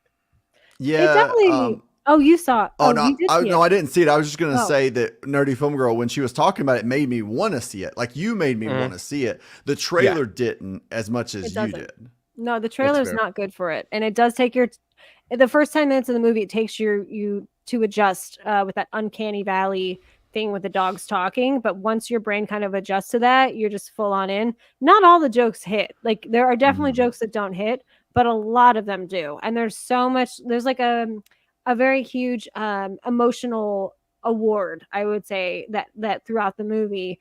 Yeah. It definitely. Oh, you saw. Oh no, you did see no, it. I didn't see it. I was just gonna Oh. say that Nerdy Film Girl, when she was talking about it, made me want to see it. Like you made me want to see it. The trailer didn't as much as It you doesn't. did. No, the trailer's fair. not good for it, and it does take the first 10 minutes of the movie. It takes you to adjust with that uncanny valley thing with the dogs talking. But once your brain kind of adjusts to that, you're just full on in. Not all the jokes hit. Like there are definitely jokes that don't hit, but a lot of them do. And there's so much. There's like a very huge emotional award, I would say, that throughout the movie,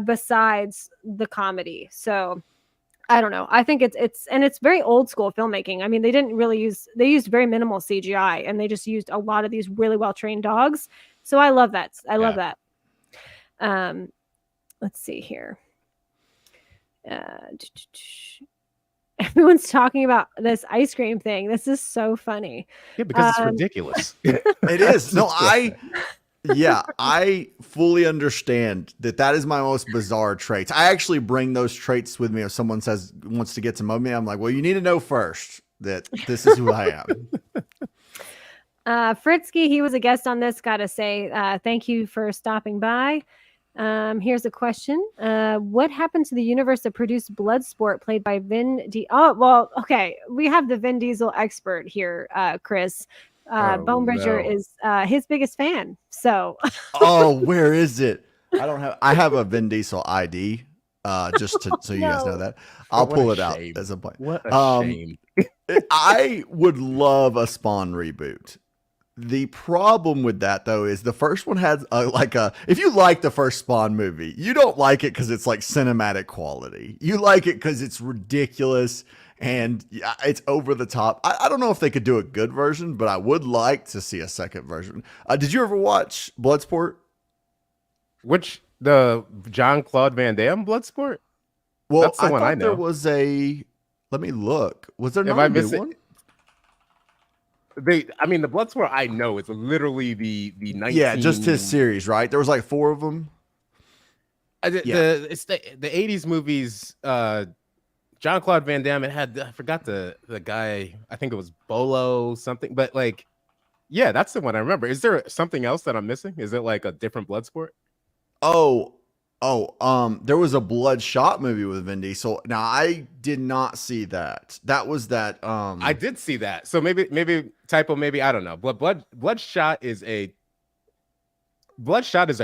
besides the comedy. So. I don't know. I think it's very old school filmmaking. I mean, they used very minimal CGI, and they just used a lot of these really well trained dogs. So I love that. I love that. Let's see here. Everyone's talking about this ice cream thing. This is so funny. Yeah, because it's ridiculous. It is. No, I fully understand that is my most bizarre traits. I actually bring those traits with me. If someone wants to get to know me, I'm like, well, you need to know first that this is who I am. Fritzky, he was a guest on this. Got to say, thank you for stopping by. Here's a question. What happened to the universe that produced Bloodsport, played by Vin Diesel? Oh, well, okay. We have the Vin Diesel expert here, Chris. Bone Bridger is his biggest fan. So Oh, where is it? I have a Vin Diesel ID. So you guys know that. I'll What pull a it out shame. as a point. What a shame. I would love a Spawn reboot. The problem with that though is the first one has if you like the first Spawn movie, you don't like it because it's like cinematic quality. You like it because it's ridiculous and it's over the top. I don't know if they could do a good version, but I would like to see a second version. Did you ever watch Bloodsport? Which the Jean-Claude Van Damme Bloodsport? Well, That's the I one thought I there know. was a Let me look. Was there If not I a new miss it, one? I mean, the Bloodsport I know is literally the 19. Yeah, just his series, right? There was like 4 of them. It's the 80s movies. Jean-Claude Van Damme. It had, I forgot the guy. I think it was Bolo something. But like, yeah, that's the one I remember. Is there something else that I'm missing? Is it like a different Bloodsport? There was a Bloodshot movie with Vin Diesel. Now I did not see that. That was that. I did see that. So maybe typo. Maybe I don't know. Bloodshot is a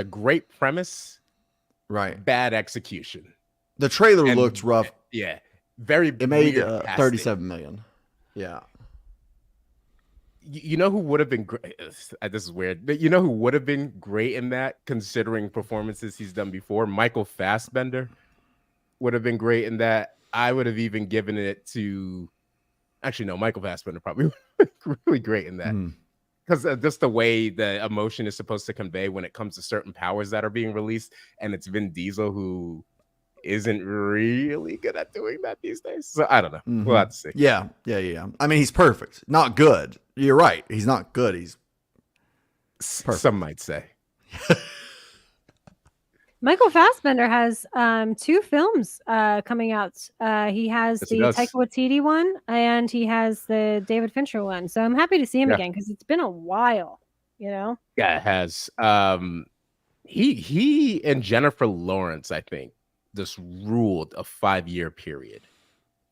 great premise, right. bad execution. The trailer looked rough. Yeah, very. It made weird 37 million. Yeah. You know who would have been great? This is weird, but you know who would have been great in that, considering performances he's done before? Michael Fassbender would have been great in that. I would have even given it to. Actually, no, Michael Fassbender probably would have been really great in that. Because just the way the emotion is supposed to convey when it comes to certain powers that are being released, and it's Vin Diesel who isn't really good at doing that these days. So I don't know. We'll have to see. Yeah. I mean, he's perfect. Not good. You're right. He's not good. He's perfect. Some might say. Michael Fassbender has 2 films coming out. He has the Taika Waititi one, and he has the David Fincher one. So I'm happy to see him again because it's been a while, you know? Yeah, it has. He and Jennifer Lawrence, I think, just ruled a 5-year period.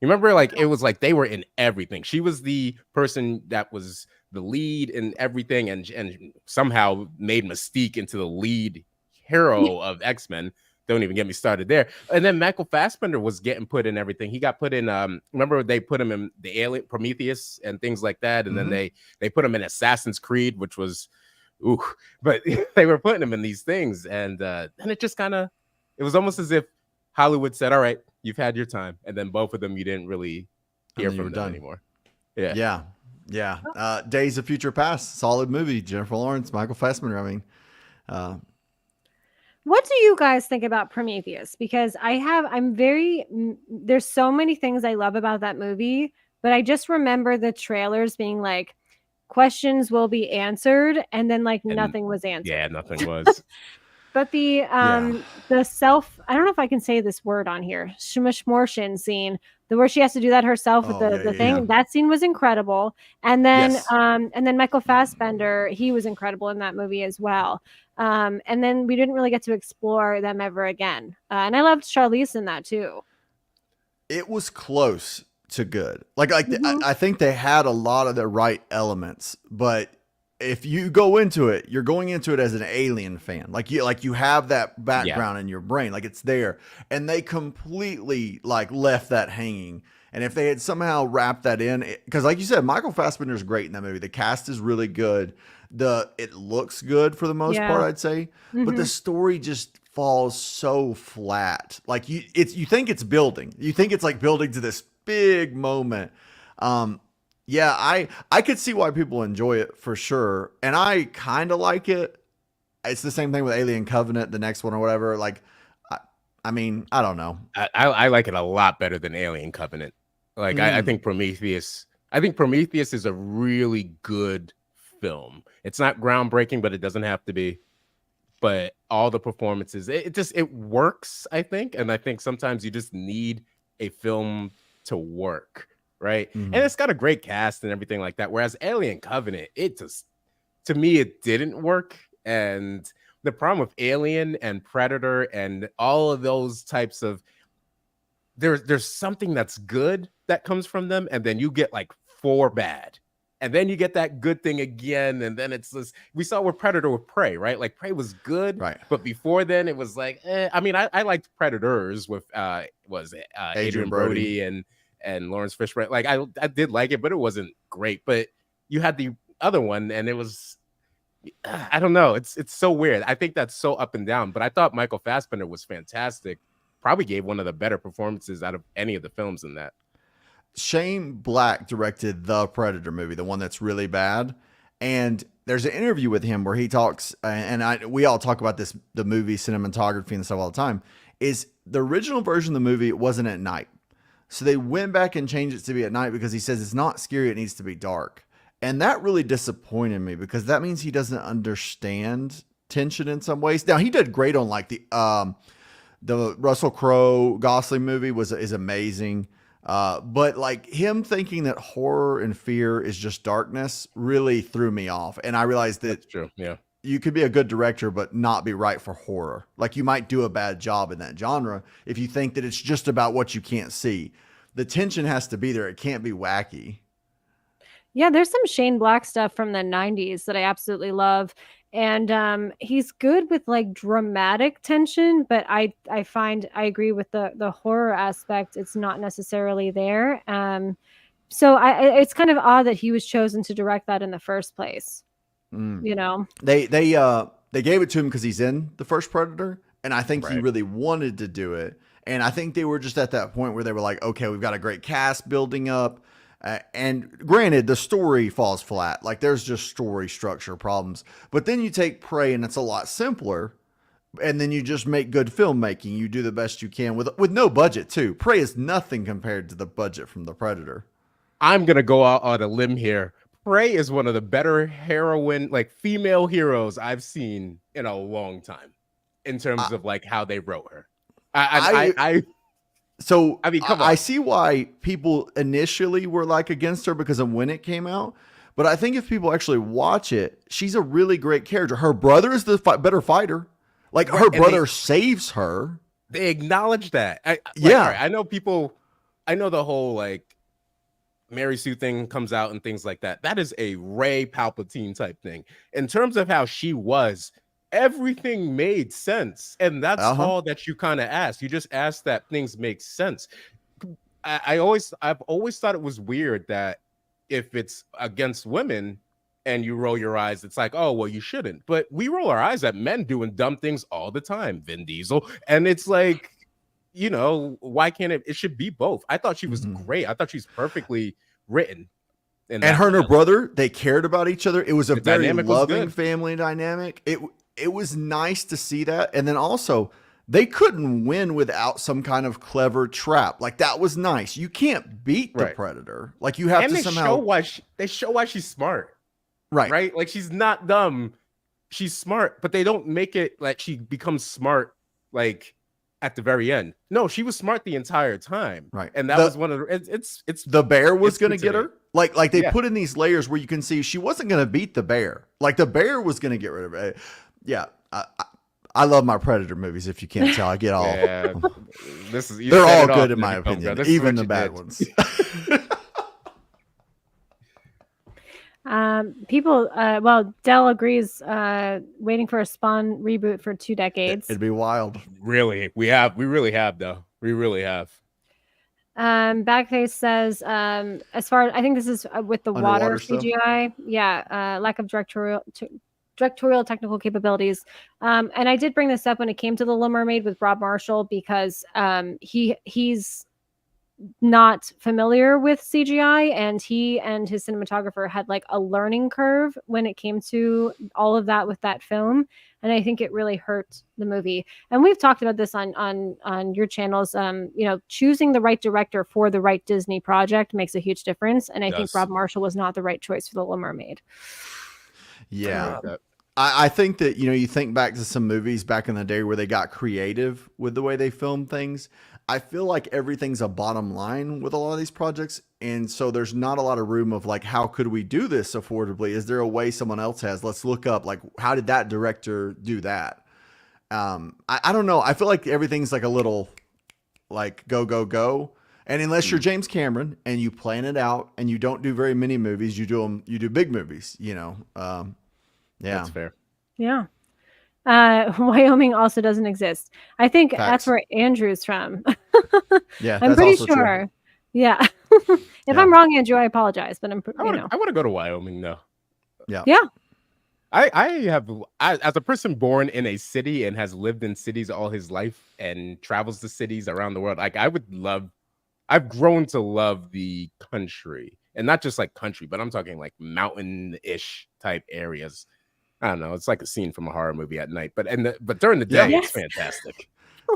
You remember, like, it was like they were in everything. She was the person that was the lead in everything, and somehow made Mystique into the lead hero of X-Men. Don't even get me started there. And then Michael Fassbender was getting put in everything. He got put in. Remember they put him in the Alien Prometheus and things like that. And then they put him in Assassin's Creed, which was, but they were putting him in these things, and it just kind of, it was almost as if Hollywood said, "All right, you've had your time," and then both of them you didn't really hear from them anymore. Yeah. Days of Future Past, solid movie. Jennifer Lawrence, Michael Fassbender. I mean, what do you guys think about Prometheus? Because there's so many things I love about that movie, but I just remember the trailers being like, questions will be answered, and then like nothing was answered. Yeah, nothing was. But the self, I don't know if I can say this word on here, Shmishmorshin scene, where she has to do that herself with the thing. That scene was incredible. And then Michael Fassbender, he was incredible in that movie as well. And then we didn't really get to explore them ever again. And I loved Charlize in that too. It was close to good. I think they had a lot of the right elements, but if you go into it, you're going into it as an Alien fan. Like you have that background in your brain, like it's there, and they completely like left that hanging. And if they had somehow wrapped that in, because like you said, Michael Fassbender is great in that movie. The cast is really good. It looks good for the most part, I'd say, but the story just falls so flat. Like you think it's building. You think it's like building to this big moment. I could see why people enjoy it for sure. And I kind of like it. It's the same thing with Alien Covenant, the next one or whatever. Like, I mean, I don't know. I like it a lot better than Alien Covenant. Like, I think Prometheus is a really good film. It's not groundbreaking, but it doesn't have to be. But all the performances, it works, I think. And I think sometimes you just need a film to work. Right. And it's got a great cast and everything like that. Whereas Alien Covenant, to me, it didn't work. And the problem with Alien and Predator and all of those types of, there's something that's good that comes from them. And then you get like 4 bad. And then you get that good thing again. And then it's this, we saw with Predator with Prey, right? Like Prey was good. Right. But before then it was like, I mean, I liked Predators with, Adrian Brody and Lawrence Fishburne. Like I did like it, but it wasn't great. But you had the other one, and it was, I don't know. It's so weird. I think that's so up and down. But I thought Michael Fassbender was fantastic. Probably gave one of the better performances out of any of the films in that. Shane Black directed the Predator movie, the one that's really bad. And there's an interview with him where he talks, and we all talk about this, the movie cinematography and stuff all the time, is the original version of the movie wasn't at night. So they went back and changed it to be at night because he says it's not scary, it needs to be dark. And that really disappointed me because that means he doesn't understand tension in some ways. Now he did great on like the Russell Crowe Gosling movie is amazing. But like him thinking that horror and fear is just darkness really threw me off. And I realized that That's true. Yeah. you could be a good director, but not be right for horror. Like you might do a bad job in that genre if you think that it's just about what you can't see. The tension has to be there. It can't be wacky. Yeah, there's some Shane Black stuff from the 90s that I absolutely love. And he's good with like dramatic tension, but I find I agree with the horror aspect. It's not necessarily there. So it's kind of odd that he was chosen to direct that in the first place. You know, They gave it to him because he's in the first Predator, and I think he Right. really wanted to do it. And I think they were just at that point where they were like, okay, we've got a great cast building up. And granted, the story falls flat. Like there's just story structure problems. But then you take Prey, and it's a lot simpler. And then you just make good filmmaking. You do the best you can with no budget too. Prey is nothing compared to the budget from the Predator. I'm gonna go out on a limb here. Prey is one of the better heroine, like female heroes I've seen in a long time, in terms of like how they wrote her. So I mean, come on. I see why people initially were like against her because of when it came out. But I think if people actually watch it, she's a really great character. Her brother is the better fighter. Like her brother saves her. They acknowledge that. Yeah. All right, I know people. I know the whole like Mary Sue thing comes out and things like that. That is a Ray Palpatine type thing. In terms of how she was, everything made sense, and that's all that you kind of asked. You just asked that things make sense. I've always thought it was weird that if it's against women and you roll your eyes, it's like, oh well, you shouldn't. But we roll our eyes at men doing dumb things all the time, Vin Diesel, and it's like, you know, why can't it? It should be both. I thought she was great. I thought she's perfectly written. And her and her brother, they cared about each other. It was a very loving good. family dynamic. It was nice to see that. And then also, they couldn't win without some kind of clever trap. Like that was nice. You can't beat the Predator. Like you have to somehow. They show why she's smart. Right. Right. Like she's not dumb. She's smart, but they don't make it like she becomes smart like at the very end. No, she was smart the entire time. Right. And that was one of the, it's the bear was going to get her. Like they Yeah. put in these layers where you can see she wasn't going to beat the bear. Like the bear was going to get rid of it. Yeah. I love my Predator movies. If you can't tell, I get all. Yeah, They're all good in my opinion, even the bad ones. Well, Dell agrees. Waiting for a Spawn reboot for 2 decades. It'd be wild. Really, we really have though. We really have. Backface says, as far as I think this is with the Underwater water stuff? CGI, lack of directorial technical capabilities. And I did bring this up when it came to The Little Mermaid with Rob Marshall because he's not familiar with CGI, and he and his cinematographer had like a learning curve when it came to all of that with that film, and I think it really hurt the movie. And we've talked about this on your channels. Choosing the right director for the right Disney project makes a huge difference, and I think Rob Marshall was not the right choice for The Little Mermaid. Yeah. I think that, you think back to some movies back in the day where they got creative with the way they filmed things. I feel like everything's a bottom line with a lot of these projects. And so there's not a lot of room of like, how could we do this affordably? Is there a way someone else has? Let's look up, like, how did that director do that? I don't know. I feel like everything's like a little like go, go, go. And unless you're James Cameron and you plan it out and you don't do very many movies, you do big movies, Yeah. That's fair. Yeah. Wyoming also doesn't exist. I think that's where Andrew's from. Yeah, I'm pretty sure. True. Yeah. If I'm wrong, Andrew, I apologize, but I want to go to Wyoming though. Yeah. Yeah. I as a person born in a city and has lived in cities all his life and travels to cities around the world, like I've grown to love the country, and not just like country, but I'm talking like mountain-ish type areas. I don't know. It's like a scene from a horror movie at night, but during the day, it's fantastic.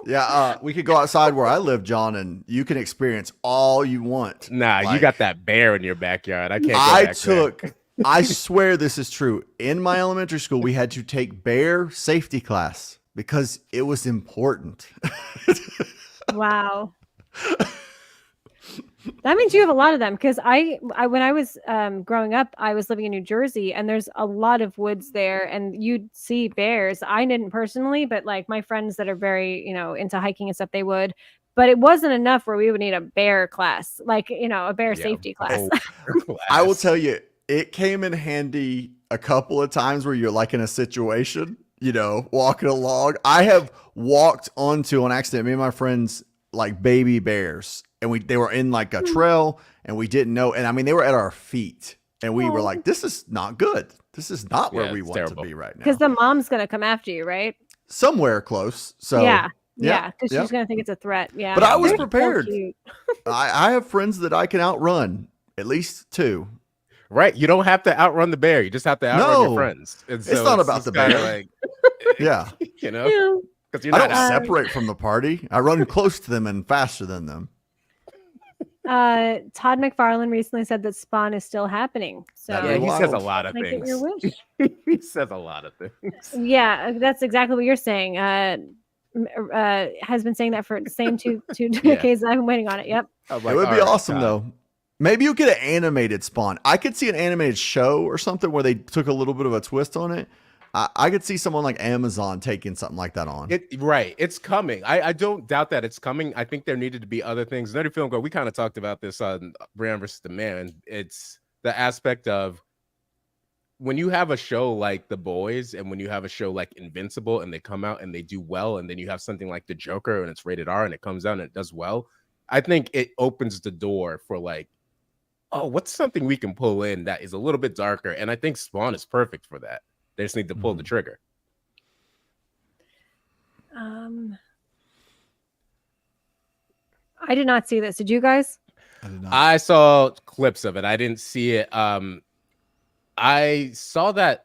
Yeah, we could go outside where I live, John, and you can experience all you want. Nah, you got that bear in your backyard. I can't go back there. I swear this is true. In my elementary school, we had to take bear safety class because it was important. Wow. That means you have a lot of them, because I when I was growing up, I was living in New Jersey, and there's a lot of woods there, and you'd see bears. I didn't personally, but like my friends that are very, into hiking and stuff, they would. But it wasn't enough where we would need a bear class, like, a bear safety class. I will tell you, it came in handy a couple of times where you're like in a situation, walking along. I have walked onto on accident, me and my friends, like baby bears, and they were in like a trail, and we didn't know. And I mean, they were at our feet, and we were like, this is not good. This is not where we want to be right now. Because the mom's going to come after you, right? Somewhere close. So yeah, because she's going to think it's a threat. Yeah. But I was They're prepared. So cute. I have friends that I can outrun, at least 2. Right. You don't have to outrun the bear. You just have to outrun your friends. And so it's not about the bear. Like, yeah. Because I don't separate from the party. I run close to them and faster than them. Todd McFarlane recently said that Spawn is still happening. So yeah, he says a lot of things. Your wish. He says a lot of things. Yeah, that's exactly what you're saying. Has been saying that for the same two decades. I'm waiting on it. Yep. It would be awesome though. Maybe you get an animated Spawn. I could see an animated show or something where they took a little bit of a twist on it. I could see someone like Amazon taking something like that on. Right. It's coming. I don't doubt that it's coming. I think there needed to be other things. Nerdy Film Go, we kind of talked about this on Brand versus the Man. It's the aspect of when you have a show like The Boys and when you have a show like Invincible and they come out and they do well, and then you have something like The Joker and it's rated R and it comes out and it does well, I think it opens the door for like, oh, what's something we can pull in that is a little bit darker? And I think Spawn is perfect for that. They just need to pull the trigger. I did not see this. Did you guys? I saw clips of it. I didn't see it. I saw that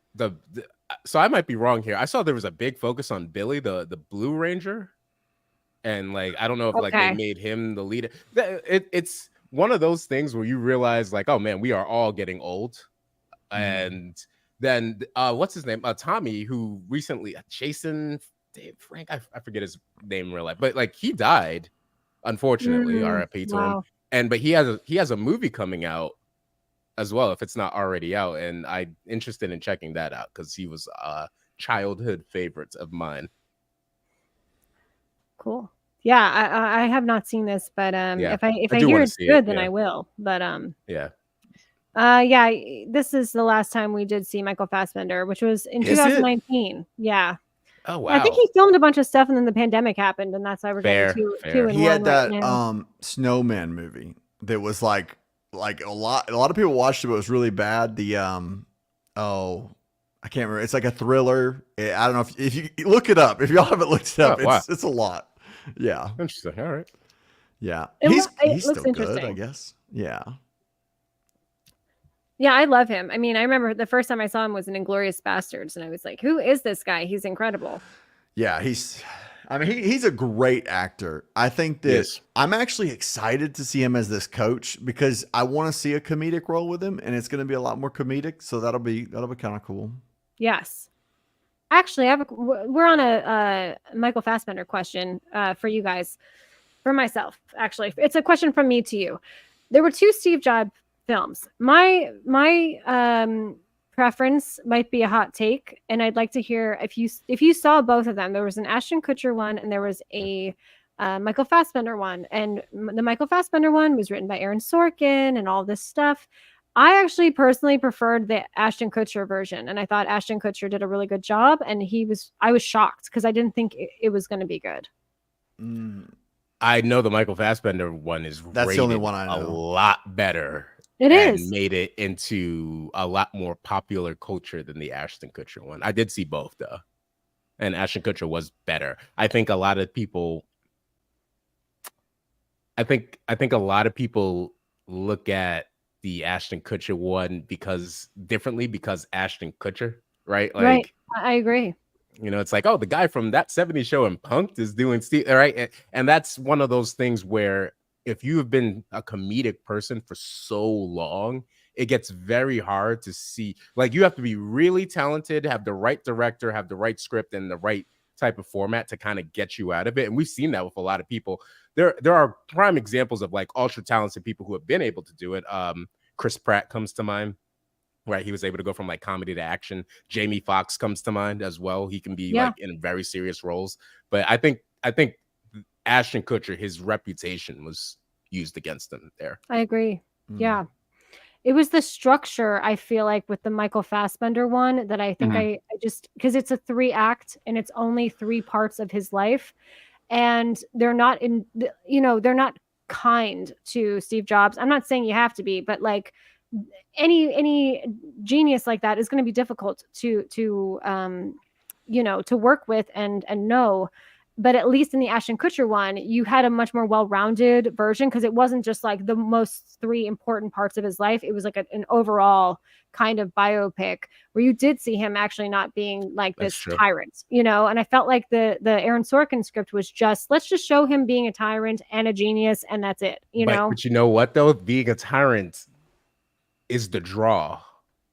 so I might be wrong here. I saw there was a big focus on Billy, the Blue Ranger, and like I don't know if like they made him the leader. It's one of those things where you realize like, oh man, we are all getting old, and then what's his name? Tommy, who recently Jason Frank, I forget his name in real life, but like he died, unfortunately. R.I.P. to him. But he has a movie coming out as well, if it's not already out, and I'm interested in checking that out because he was childhood favorites of mine. Cool. Yeah, I have not seen this, but if I hear it's good, then I will. But this is the last time we did see Michael Fassbender, which was in 2019. Yeah. Oh wow. I think he filmed a bunch of stuff, and then the pandemic happened, and that's why we're getting two in He one had that right Snowman movie that was like a lot of people watched it, but it was really bad. The I can't remember. It's like a thriller. I don't know if you look it up. If y'all haven't looked it up, it's a lot. Yeah. Interesting. All right. Yeah. He's still good, I guess. Yeah. Yeah, I love him. I mean, I remember the first time I saw him was in Inglourious Bastards, and I was like, who is this guy? He's incredible. Yeah, he's a great actor. I think that I'm actually excited to see him as this coach because I want to see a comedic role with him, and it's going to be a lot more comedic. So that'll be kind of cool. Yes. Actually, we're on a Michael Fassbender question for you guys, for myself. Actually, it's a question from me to you. There were 2 Steve Jobs films. My preference might be a hot take, and I'd like to hear if you saw both of them. There was an Ashton Kutcher one, and there was a Michael Fassbender one. And the Michael Fassbender one was written by Aaron Sorkin and all this stuff. I actually personally preferred the Ashton Kutcher version, and I thought Ashton Kutcher did a really good job. And I was shocked because I didn't think it was going to be good. I know the Michael Fassbender one is that's the only one I know. A lot better. It is made it into a lot more popular culture than the Ashton Kutcher one. I did see both though, and Ashton Kutcher was better. I think a lot of people. I think a lot of people look at the Ashton Kutcher one because Ashton Kutcher, right? Like, right. I agree. You know, it's like, oh, the guy from that 70s show in Punk'd is doing Steve, all right? And that's one of those things where if you have been a comedic person for so long, it gets very hard to see. Like, you have to be really talented, have the right director, have the right script, and the right type of format to kind of get you out of it. And we've seen that with a lot of people. There are prime examples of like ultra talented people who have been able to do it. Chris Pratt comes to mind. Right, he was able to go from like comedy to action. Jamie Foxx comes to mind as well. He can be Yeah. like in very serious roles. But I think Ashton Kutcher, his reputation was used against him there. I agree. Mm. Yeah. It was the structure, I feel like, with the Michael Fassbender one that I think I just, because it's a 3-act and it's only 3 parts of his life. And they're not they're not kind to Steve Jobs. I'm not saying you have to be, but like any genius like that is going to be difficult to work with and know. But at least in the Ashton Kutcher one, you had a much more well-rounded version because it wasn't just like the most 3 important parts of his life. It was like an overall kind of biopic where you did see him actually not being like That's this true. tyrant, and I felt like the Aaron Sorkin script was just, let's just show him being a tyrant and a genius, and that's it, But you know what though? Being a tyrant is the draw.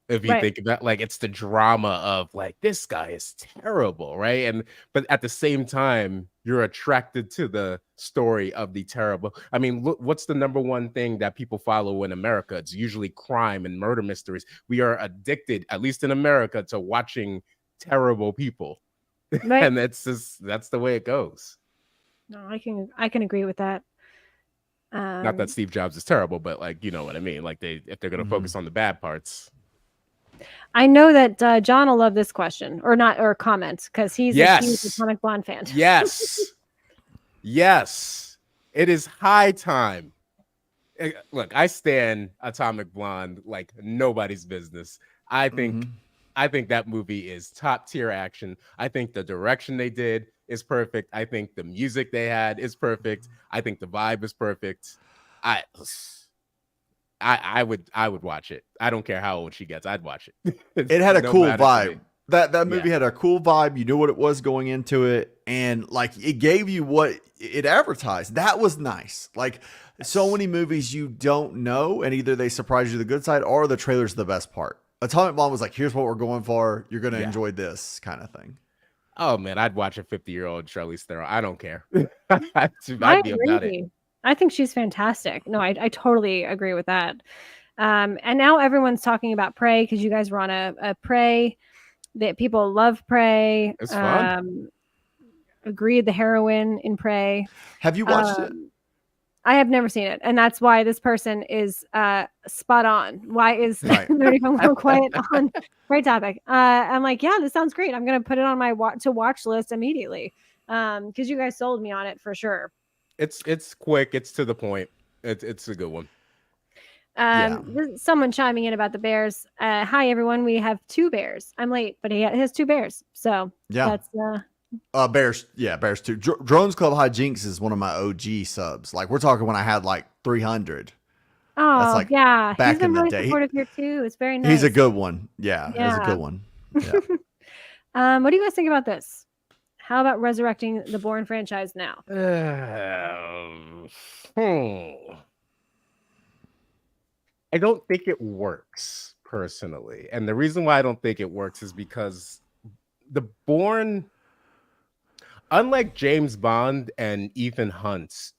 If you Right. think about, like, it's the drama of like, this guy is terrible, right? But at the same time, you're attracted to the story of the terrible. I mean, look, what's the number one thing that people follow in America? It's usually crime and murder mysteries. We are addicted, at least in America, to watching terrible people. Right. And that's the way it goes. No, I can agree with that. Not that Steve Jobs is terrible, but like, you know what I mean? Like, if they're going to focus on the bad parts. I know that John will love this question or comment because he's a huge Yes. Atomic Blonde fan. Yes. Yes. It is high time. Look, I stand Atomic Blonde like nobody's business. I think that movie is top tier action. I think the direction they did is perfect. I think the music they had is perfect. I think the vibe is perfect. I would watch it. I don't care how old she gets. I'd watch it. It had a No cool matter to vibe. me. That movie had a cool vibe. You knew what it was going into it, and like it gave you what it advertised. That was nice. Like so many movies you don't know, and either they surprise you the good side or the trailer's the best part. Atomic Blonde was like, here's what we're going for. You're gonna enjoy this kind of thing. Oh man, I'd watch a 50-year-old Charlize Theron. I don't care. I'd be about it. I think she's fantastic. No, I totally agree with that. And now everyone's talking about Prey because you guys were on a Prey. That people love Prey. It's fun. Agreed, the heroine in Prey. Have you watched it? I have never seen it, and that's why this person is spot on. Why is Nerdy Film Go Quiet on Prey topic? I'm like, yeah, this sounds great. I'm gonna put it on my watch list immediately because you guys sold me on it for sure. It's quick. It's to the point. It's a good one. Someone chiming in about the bears. Hi everyone, we have 2 bears. I'm late, but he has 2 bears. So that's Bears. Yeah, Bears too. Drones Club Hijinks is one of my OG subs. Like we're talking when I had like 300. Oh, that's like yeah. back He's been in the really day. supportive here too. It's very nice. He's a good one. Yeah, he's a good one. Yeah. What do you guys think about this? How about resurrecting the Bourne franchise now? I don't think it works personally. And the reason why I don't think it works is because the Bourne, unlike James Bond and Ethan Hunt,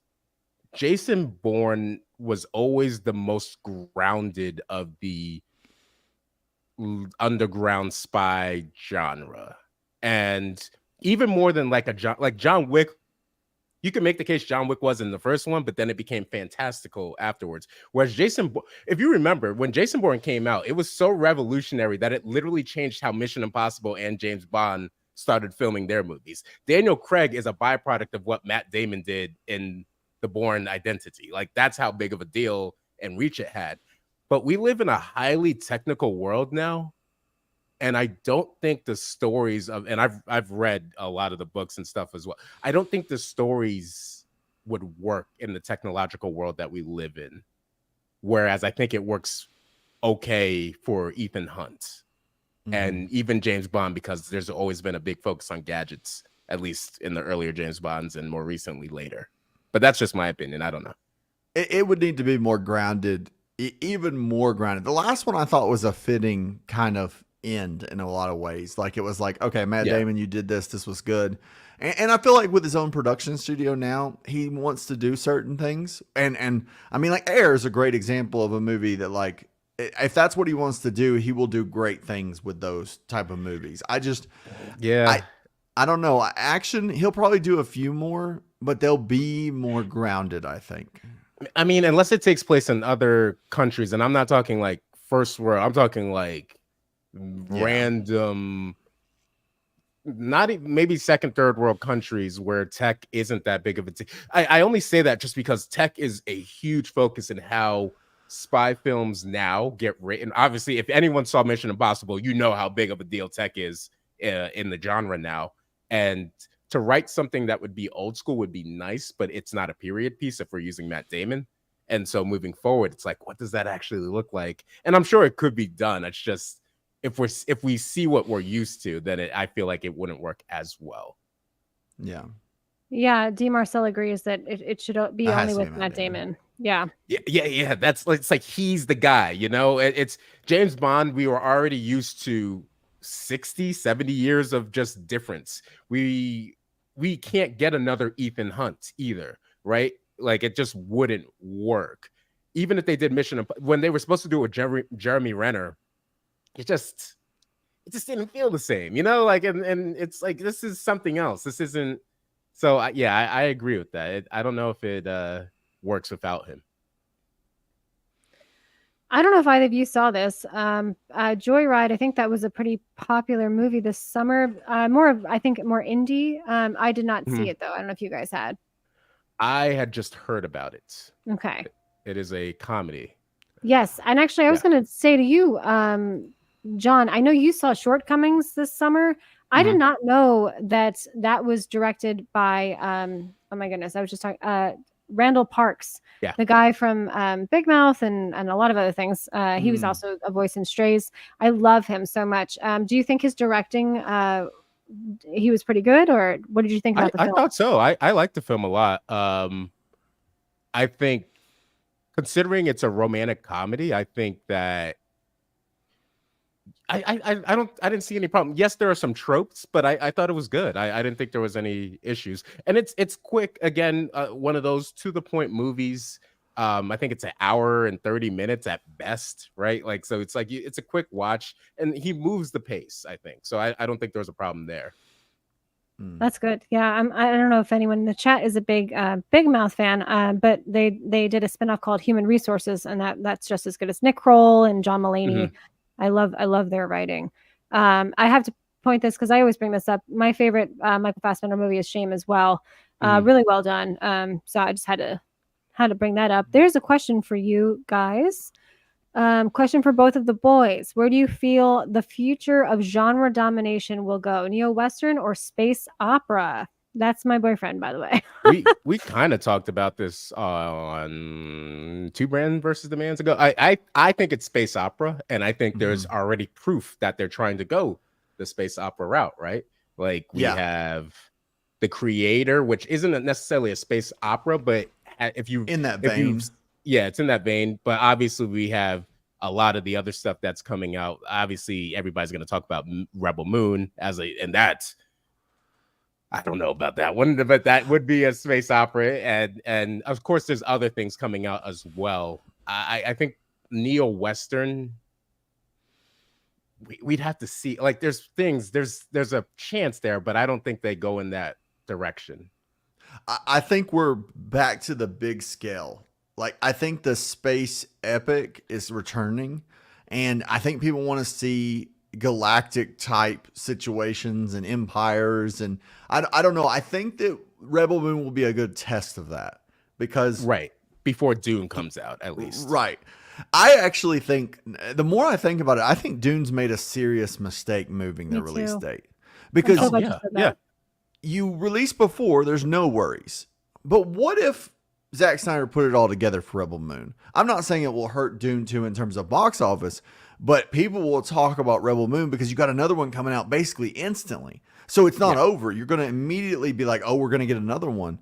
Jason Bourne was always the most grounded of the underground spy genre. And even more than like John Wick, you can make the case John Wick was in the first one, but then it became fantastical afterwards. Whereas if you remember, when Jason Bourne came out, it was so revolutionary that it literally changed how Mission Impossible and James Bond started filming their movies. Daniel Craig is a byproduct of what Matt Damon did in the Bourne Identity. Like that's how big of a deal and reach it had. But we live in a highly technical world now. And I don't think the stories of, and I've read a lot of the books and stuff as well. I don't think the stories would work in the technological world that we live in. Whereas I think it works okay for Ethan Hunt. and even James Bond, because there's always been a big focus on gadgets, at least in the earlier James Bonds and more recently later. But that's just my opinion. I don't know. It would need to be more grounded, even more grounded. The last one I thought was a fitting kind of end in a lot of ways. Like it was like, okay, Matt Damon, you did this. This was good. And I feel like with his own production studio now, he wants to do certain things. And I mean, like Air is a great example of a movie that, like, if that's what he wants to do, he will do great things with those type of movies. I don't know. Action, he'll probably do a few more, but they'll be more grounded, I think. I mean, unless it takes place in other countries, and I'm not talking like first world, I'm talking like random, not even, maybe second, third world countries where tech isn't that big of a I only say that just because tech is a huge focus in how spy films now get written. Obviously, if anyone saw Mission Impossible, you know how big of a deal tech is in the genre now. And to write something that would be old school would be nice, but it's not a period piece if we're using Matt Damon. And so moving forward, it's like, what does that actually look like? And I'm sure it could be done. It's just if we see what we're used to, then I feel like it wouldn't work as well. Yeah. Yeah, D. Marcel agrees that it should be only with Matt Damon. Yeah. That's it's like he's the guy, you know. It's James Bond. We were already used to 60, 70 years of just difference. We can't get another Ethan Hunt either, right? Like it just wouldn't work. Even if they did when they were supposed to do it with Jeremy Renner, it just didn't feel the same, you know. Like and it's like this is something else. This isn't. So I agree with that. I don't know if it works without him. I don't know if either of you saw this. Joyride, I think that was a pretty popular movie this summer. More indie. I did not see it though. I don't know if you guys had. I had just heard about it. Okay. It is a comedy. Yes, and actually, I was going to say to you, John, I know you saw Shortcomings this summer. I did not know that was directed by oh my goodness, I was just talking Randall Parks, the guy from Big Mouth and a lot of other things. He was also a voice in Strays. I love him so much. Do you think his directing he was pretty good, or what did you think about the film? I thought so. I liked the film a lot. I think considering it's a romantic comedy, I think that I didn't see any problem. Yes, there are some tropes, but I thought it was good. I didn't think there was any issues. And it's quick. Again, one of those to the point movies. I think it's an hour and 30 minutes at best, right? Like, so it's like it's a quick watch, and he moves the pace, I think. So I don't think there's a problem there. That's good. Yeah, I don't know if anyone in the chat is a big Big Mouth fan, but they did a spinoff called Human Resources, and that's just as good as Nick Kroll and John Mulaney. I love their writing. I have to point this because I always bring this up. My favorite Michael Fassbender movie is Shame as well. Really well done. So I just had to bring that up. There's a question for you guys. Question for both of the boys. Where do you feel the future of genre domination will go? Neo-Western or space opera? That's my boyfriend, by the way. we kind of talked about this on Two Brand versus the Man's ago. I think it's space opera, and I think there's already proof that they're trying to go the space opera route, right? Like we have The Creator, which isn't necessarily a space opera, but if you in that vein, it's in that vein. But obviously, we have a lot of the other stuff that's coming out. Obviously, everybody's going to talk about Rebel Moon and that's. I don't know about that one, but that would be a space opera, and of course, there's other things coming out as well. I think Neo-Western. We'd have to see. Like, there's a chance there, but I don't think they go in that direction. I think we're back to the big scale. Like, I think the space epic is returning, and I think people want to see galactic type situations and empires, and I don't know. I think that Rebel Moon will be a good test of that because before Dune comes out, at least. Right. I actually think the more I think about it, I think Dune's made a serious mistake moving the release date because you release before, there's no worries. But what if Zack Snyder put it all together for Rebel Moon. I'm not saying it will hurt Dune 2 in terms of box office, but people will talk about Rebel Moon because you got another one coming out basically instantly. So it's not over. You're going to immediately be like, oh, we're going to get another one.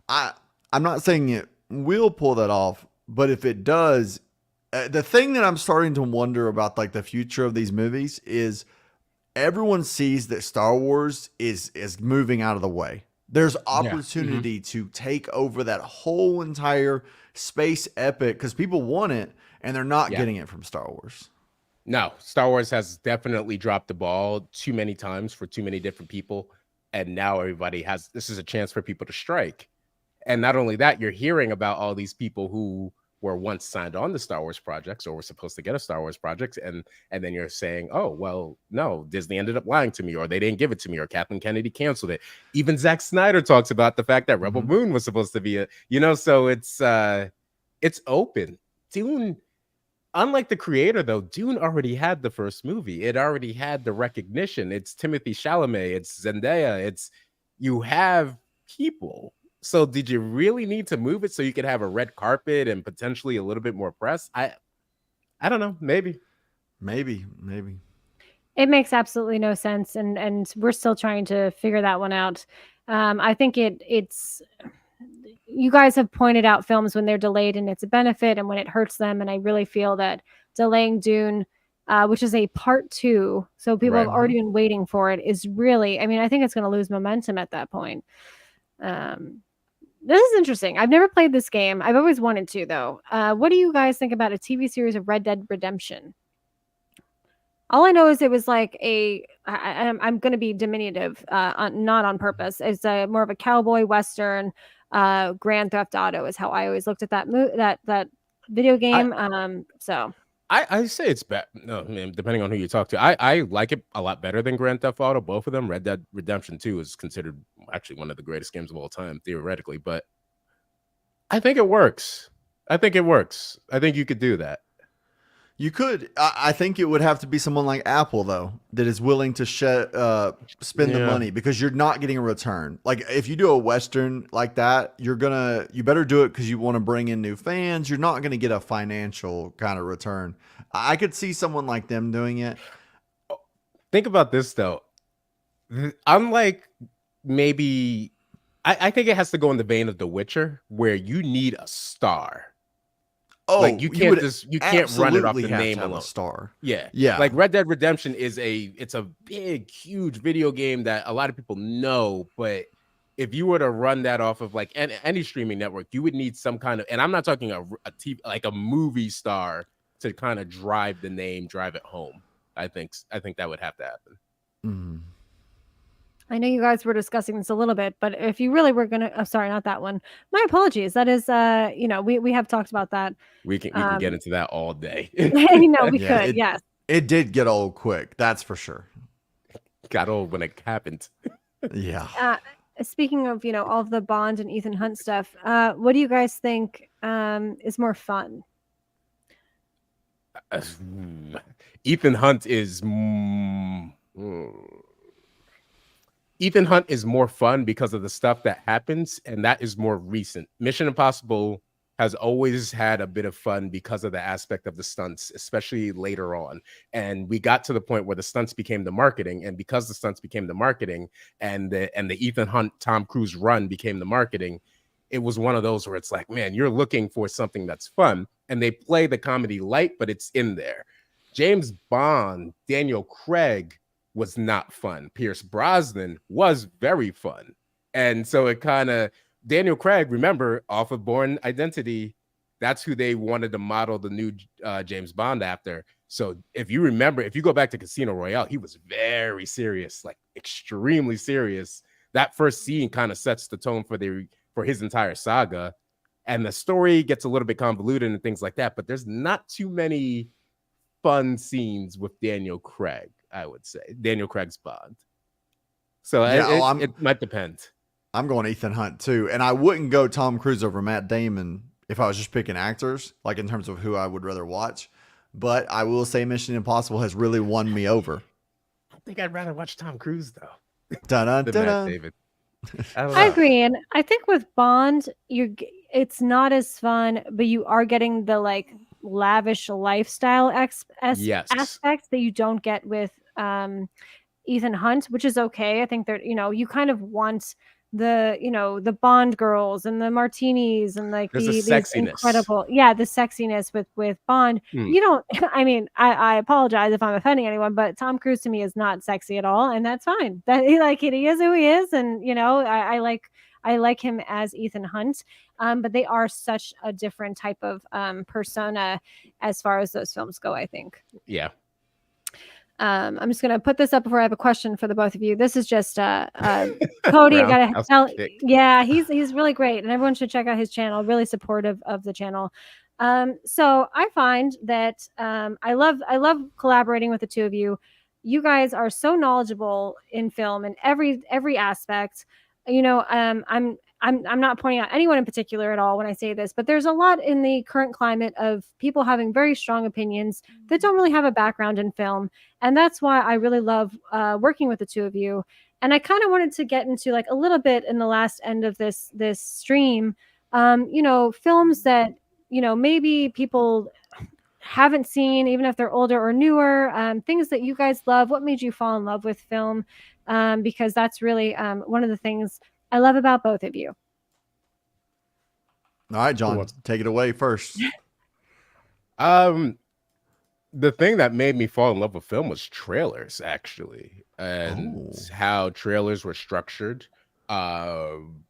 I'm not saying it will pull that off, but if it does, the thing that I'm starting to wonder about like the future of these movies is everyone sees that Star Wars is moving out of the way. There's opportunity to take over that whole entire space epic because people want it and they're not getting it from Star Wars. No, Star Wars has definitely dropped the ball too many times for too many different people. And now everybody has, this is a chance for people to strike. And not only that, you're hearing about all these people who were once signed on to Star Wars projects or were supposed to get a Star Wars project. And then you're saying, oh, well, no, Disney ended up lying to me, or they didn't give it to me, or Kathleen Kennedy canceled it. Even Zack Snyder talks about the fact that Rebel Moon was supposed to be a, so it's open. Dune, unlike the creator, though, Dune already had the first movie. It already had the recognition. It's Timothée Chalamet. It's Zendaya. You have people. So did you really need to move it so you could have a red carpet and potentially a little bit more press? I don't know. Maybe. It makes absolutely no sense, and we're still trying to figure that one out. I think it's you guys have pointed out films when they're delayed and it's a benefit and when it hurts them, and I really feel that delaying Dune, which is a part 2, so people have already been waiting for it, is really, I mean, I think it's going to lose momentum at that point. This is interesting. I've never played this game. I've always wanted to, though. What do you guys think about a TV series of Red Dead Redemption? All I know is it was like I'm going to be diminutive, not on purpose. It's more of a cowboy western. Grand Theft Auto is how I always looked at that that video game. I say it's bad. No, I mean, depending on who you talk to, I like it a lot better than Grand Theft Auto. Both of them. Red Dead Redemption 2 is considered actually one of the greatest games of all time, theoretically. But I think it works. I think you could do that. You could. I think it would have to be someone like Apple, though, that is willing to spend the money, because you're not getting a return. Like if you do a Western like that, you better do it because you want to bring in new fans. You're not going to get a financial kind of return. I could see someone like them doing it. Think about this, though. Unlike maybe, I think it has to go in the vein of The Witcher, where you need a star. Oh, like you can't run it off the name alone. A star. Yeah. Yeah. Like Red Dead Redemption it's a big, huge video game that a lot of people know, but if you were to run that off of like any streaming network, you would need some kind of, and I'm not talking a TV, like a movie star to kind of drive the name, drive it home. I think that would have to happen. Mm-hmm. I know you guys were discussing this a little bit, but if you really were gonna, sorry, not that one. My apologies. That is, we have talked about that. We can get into that all day. We could. Yes. It did get old quick. That's for sure. Got old when it happened. Yeah. Speaking of, all of the Bond and Ethan Hunt stuff, what do you guys think is more fun? Ethan Hunt is more fun because of the stuff that happens, and that is more recent. Mission Impossible has always had a bit of fun because of the aspect of the stunts, especially later on. And we got to the point where the stunts became the marketing, and because the stunts became the marketing, and the Ethan Hunt, Tom Cruise run became the marketing, it was one of those where it's like, man, you're looking for something that's fun, and they play the comedy light, but it's in there. James Bond, Daniel Craig was not fun. Pierce Brosnan was very fun. And so it kind of, Daniel Craig, remember, off of Bourne Identity, that's who they wanted to model the new James Bond after. So if you remember, if you go back to Casino Royale, he was very serious, like extremely serious. That first scene kind of sets the tone for his entire saga. And the story gets a little bit convoluted and things like that, but there's not too many fun scenes with Daniel Craig, I would say. Daniel Craig's Bond. So it might depend. I'm going Ethan Hunt too. And I wouldn't go Tom Cruise over Matt Damon if I was just picking actors, like in terms of who I would rather watch. But I will say Mission Impossible has really won me over. I think I'd rather watch Tom Cruise though. Dun-dun, than dun-dun. Matt David. I agree. And I think with Bond, it's not as fun, but you are getting the like lavish lifestyle Yes. aspects that you don't get with Ethan Hunt, which is okay. I think that, you kind of want the Bond girls and the martinis and like There's a these sexiness. incredible, the sexiness with Bond. Hmm. You don't, I mean, I apologize if I'm offending anyone, but Tom Cruise to me is not sexy at all, and that's fine. That he is who he is, and I like him as Ethan Hunt. But they are such a different type of persona as far as those films go, I think. Yeah. I'm just gonna put this up before I have a question for the both of you. This is just Cody. I gotta Roundhouse tell, kick. yeah, he's really great, and everyone should check out his channel. Really supportive of the channel. So I find that I love collaborating with the two of you. You guys are so knowledgeable in film in every aspect. I'm not pointing out anyone in particular at all when I say this, but there's a lot in the current climate of people having very strong opinions that don't really have a background in film, and that's why I really love working with the two of you. And I kind of wanted to get into like a little bit in the last end of this stream, films that maybe people haven't seen, even if they're older or newer, things that you guys love. What made you fall in love with film? Because that's really one of the things I love about both of you. All right, John, take it away first. The thing that made me fall in love with film was trailers, actually, and how trailers were structured. I'm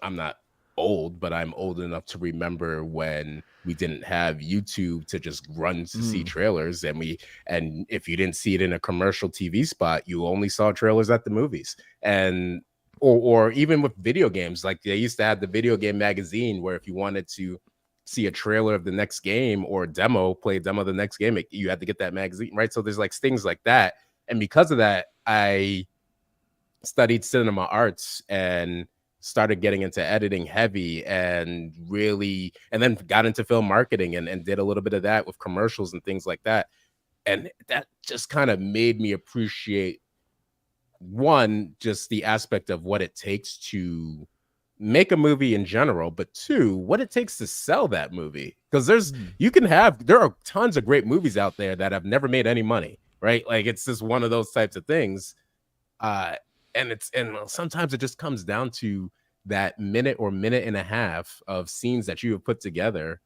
not old, but I'm old enough to remember when we didn't have YouTube to just run to see trailers, and if you didn't see it in a commercial TV spot, you only saw trailers at the movies. And or even with video games, like they used to have the video game magazine where if you wanted to see a trailer of the next game or play a demo of the next game, you had to get that magazine, right? So there's like things like that. And because of that, I studied cinema arts and started getting into editing heavy and then got into film marketing and did a little bit of that with commercials and things like that. And that just kind of made me appreciate, one, just the aspect of what it takes to make a movie in general, but two, what it takes to sell that movie. Because there are tons of great movies out there that have never made any money, right? Like it's just one of those types of things. And sometimes it just comes down to that minute or minute and a half of scenes that you have put together,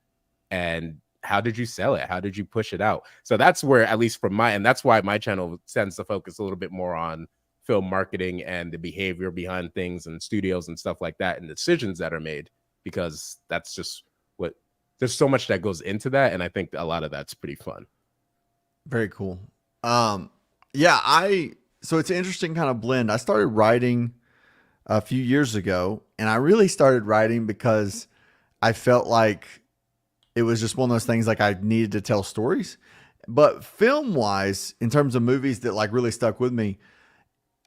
and how did you sell it? How did you push it out? So that's where, at least and that's why my channel tends to focus a little bit more on film marketing and the behavior behind things and studios and stuff like that and decisions that are made, because that's just there's so much that goes into that. And I think a lot of that's pretty fun. Very cool. So it's an interesting kind of blend. I started writing a few years ago, and I really started writing because I felt like it was just one of those things, like I needed to tell stories. But film wise, in terms of movies that like really stuck with me,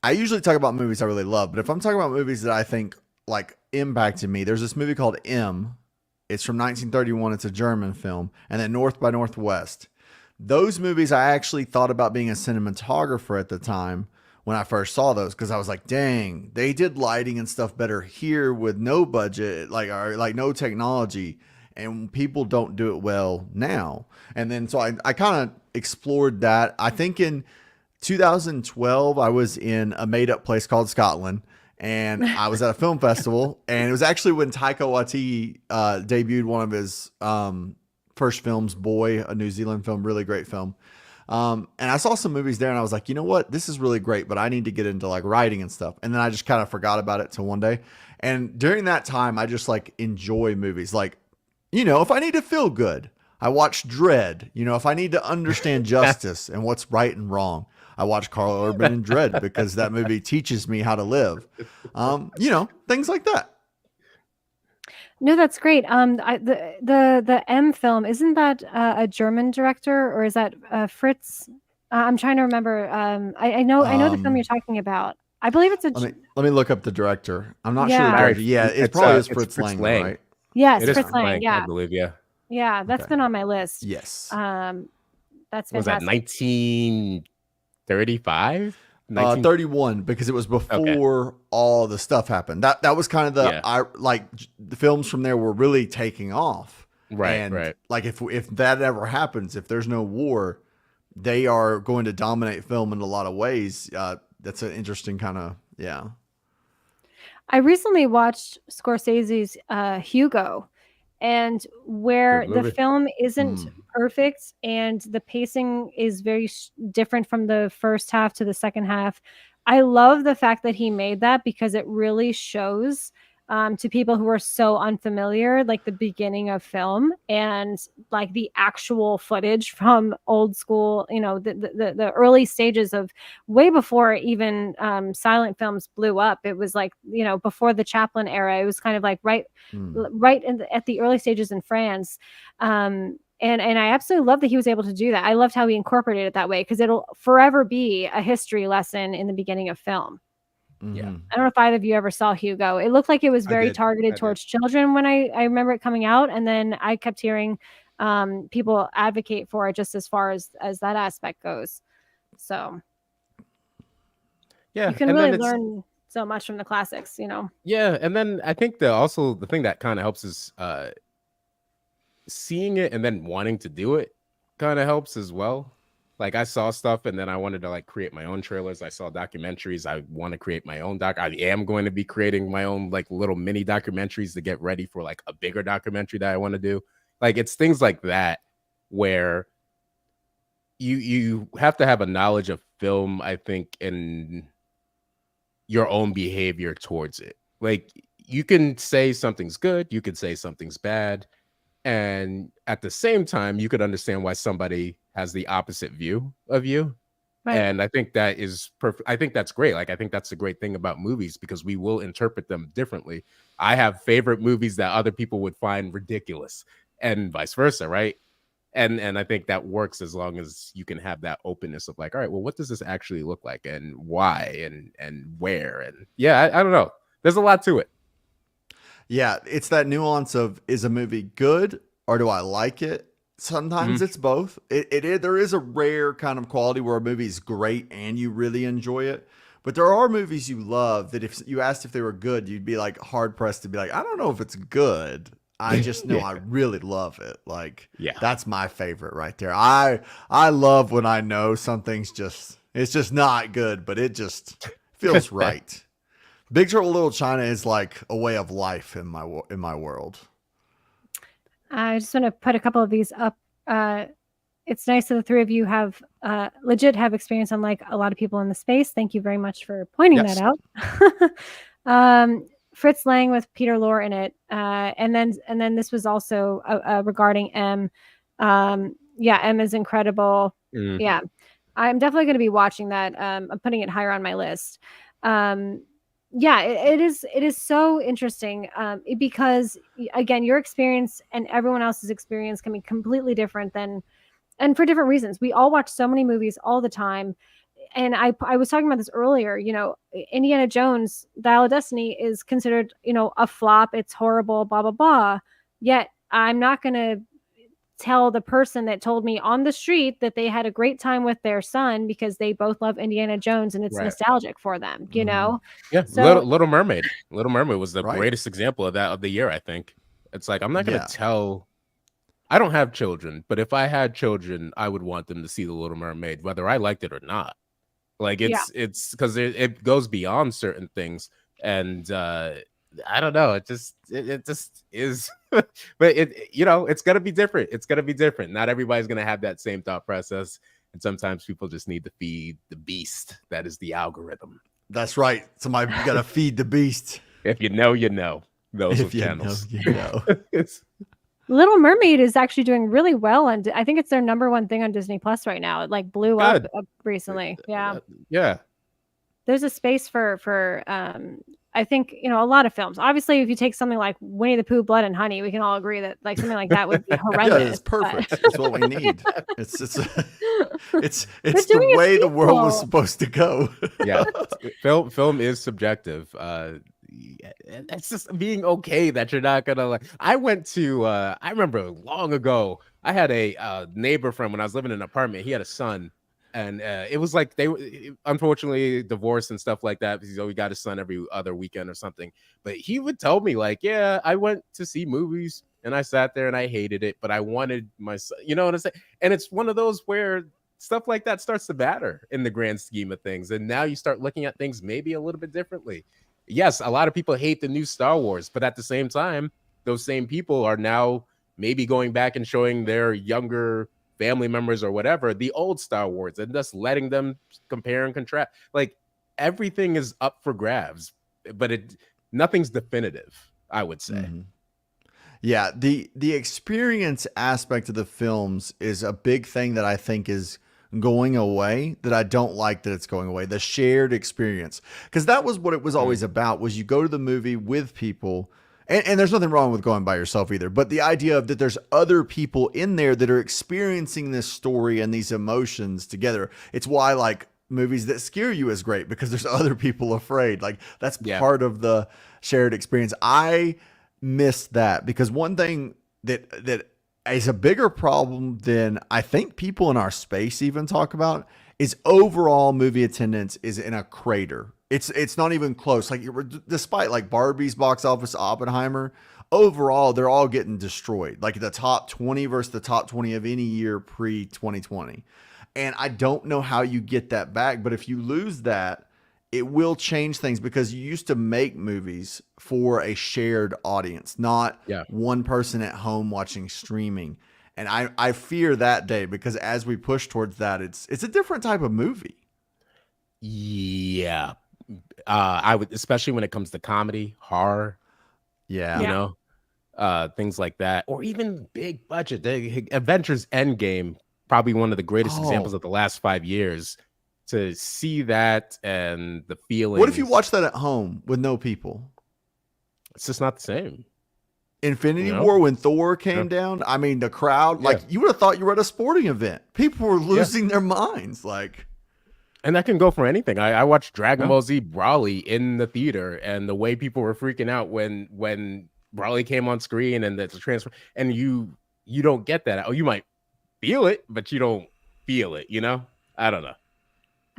I usually talk about movies I really love, but if I'm talking about movies that I think like impacted me, there's this movie called M. It's from 1931. It's a German film. And then North by Northwest. Those movies, I actually thought about being a cinematographer at the time when I first saw those, because I was like, dang, they did lighting and stuff better here with no budget, like no technology, and people don't do it well now. And then so I kind of explored that. I think in 2012, I was in a made-up place called Scotland, and I was at a film festival, and it was actually when Taika Waititi debuted one of his first films, Boy, a New Zealand film, really great film. And I saw some movies there, and I was like, you know what? This is really great, but I need to get into like writing and stuff. And then I just kind of forgot about it till one day. And during that time, I just like enjoy movies. Like, if I need to feel good, I watch Dredd. If I need to understand justice and what's right and wrong, I watch Carl Urban and Dredd, because that movie teaches me how to live. Things like that. No, that's great. The M film, isn't that a German director, or is that Fritz? I'm trying to remember. I know the film you're talking about. I believe it's Let me look up the director. I'm not sure. It probably is Fritz Lang, right? Yes, it is Fritz Lang. Yeah, I believe. Yeah. Yeah, that's been on my list. Yes. That's fantastic. Was that 1935? 19. 31, because it was before all the stuff happened. That was kind of the films from there were really taking off. Right. Like if that ever happens, if there's no war, they are going to dominate film in a lot of ways. That's an interesting kind of I recently watched Scorsese's Hugo, and where Good the movie. film isn't perfect and the pacing is very different from the first half to the second half. I love the fact that he made that, because it really shows to people who are so unfamiliar, like the beginning of film and like the actual footage from old school, the early stages of way before even silent films blew up. It was like, before the Chaplin era. It was kind of like right at the early stages in France. And I absolutely love that he was able to do that. I loved how he incorporated it that way, because it'll forever be a history lesson in the beginning of film. Yeah. I don't know if either of you ever saw Hugo. It looked like it was very targeted towards children when I remember it coming out. And then I kept hearing people advocate for it just as far as that aspect goes. So Yeah. you can and really then learn so much from the classics, Yeah. And then I think also the thing that kind of helps is seeing it and then wanting to do it kind of helps as well. Like I saw stuff and then I wanted to like create my own trailers. I saw documentaries. I want to create my own I am going to be creating my own like little mini documentaries to get ready for like a bigger documentary that I want to do. Like it's things like that where you have to have a knowledge of film, I think, in your own behavior towards it. Like you can say something's good, you could say something's bad, and at the same time you could understand why somebody has the opposite view of you. Right. And I think that is perfect. I think that's great. Like I think that's the great thing about movies, because we will interpret them differently. I have favorite movies that other people would find ridiculous, and vice versa, right? And I think that works as long as you can have that openness of like, all right, well, what does this actually look like, and why, and where, and I don't know. There's a lot to it. Yeah, it's that nuance of, is a movie good or do I like it? Sometimes it's both. There is a rare kind of quality where a movie's great and you really enjoy it. But there are movies you love that if you asked if they were good, you'd be like hard pressed to be like, I don't know if it's good. I just know I really love it. Like, that's my favorite right there. I love when I know something's it's just not good, but it just feels right. Big Trouble in Little China is like a way of life in my world. I just want to put a couple of these up. It's nice that the three of you have legit have experience, unlike a lot of people in the space. Thank you very much for pointing that out. Fritz Lang with Peter Lorre in it, and then this was also regarding M. M is incredible. Yeah, I'm definitely going to be watching that. I'm putting it higher on my list. It is so interesting because again, your experience and everyone else's experience can be completely different and for different reasons. We all watch so many movies all the time. And I was talking about this earlier, Indiana Jones, Dial of Destiny is considered, a flop. It's horrible, blah, blah, blah. Yet I'm not going to tell the person that told me on the street that they had a great time with their son because they both love Indiana Jones and it's nostalgic for them, Yeah. So, Little Mermaid. Little Mermaid was the greatest example of that of the year, I think. It's like, I'm not going to tell. I don't have children, but if I had children, I would want them to see The Little Mermaid, whether I liked it or not. Like it's because it goes beyond certain things. And I don't know. It just is, but it's gonna be different. It's gonna be different. Not everybody's gonna have that same thought process, and sometimes people just need to feed the beast. That is the algorithm. That's right. Somebody gotta feed the beast. If you know, you know. Those are channels. You know. Little Mermaid is actually doing really well, and I think it's their number one thing on Disney Plus right now. It like blew up recently. Yeah. There's a space for I think, a lot of films. Obviously, if you take something like Winnie the Pooh, Blood and Honey, we can all agree that like something like that would be horrendous. Yeah, it's perfect. It's what we need. It's the way the world was supposed to go. Yeah, film is subjective. It's just being okay that you're not gonna like. I went to. I remember long ago. I had a neighbor friend when I was living in an apartment. He had a son. And it was like unfortunately divorced and stuff like that because he got his son every other weekend or something. But he would tell me like, yeah, I went to see movies and I sat there and I hated it, but I wanted my son, you know what I'm saying? And it's one of those where stuff like that starts to matter in the grand scheme of things. And now you start looking at things maybe a little bit differently. Yes, a lot of people hate the new Star Wars, but at the same time, those same people are now maybe going back and showing their younger family members or whatever the old Star Wars and just letting them compare and contrast. Like everything is up for grabs, but nothing's definitive, I would say. Mm-hmm. Yeah, the experience aspect of the films is a big thing that I think is going away, that I don't like that it's going away. The shared experience, because that was what it was always about, was you go to the movie with people. And there's nothing wrong with going by yourself either. But the idea of that there's other people in there that are experiencing this story and these emotions together. It's why like movies that scare you is great, because there's other people afraid. Like that's part of the shared experience. I miss that, because one thing that is a bigger problem than I think people in our space even talk about is overall movie attendance is in a crater. It's not even close. Like despite like Barbie's box office, Oppenheimer, overall they're all getting destroyed. Like the top 20 versus the top 20 of any year pre 2020. And I don't know how you get that back, but if you lose that, it will change things, because you used to make movies for a shared audience, not one person at home watching streaming. And I fear that day, because as we push towards that, it's a different type of movie. Yeah. I would, especially when it comes to comedy, horror, you know, things like that, or even big budget. Avengers Endgame, probably one of the greatest examples of the last 5 years. To see that and the feeling. What if you watch that at home with no people? It's just not the same. Infinity War, when Thor came down, I mean, the crowd, like you would have thought you were at a sporting event. People were losing their minds, like. And that can go for anything. I watched Dragon Ball Z Broly in the theater, and the way people were freaking out when Broly came on screen and the transfer, and you don't get that. Oh, you might feel it, but you don't feel it. You know, I don't know.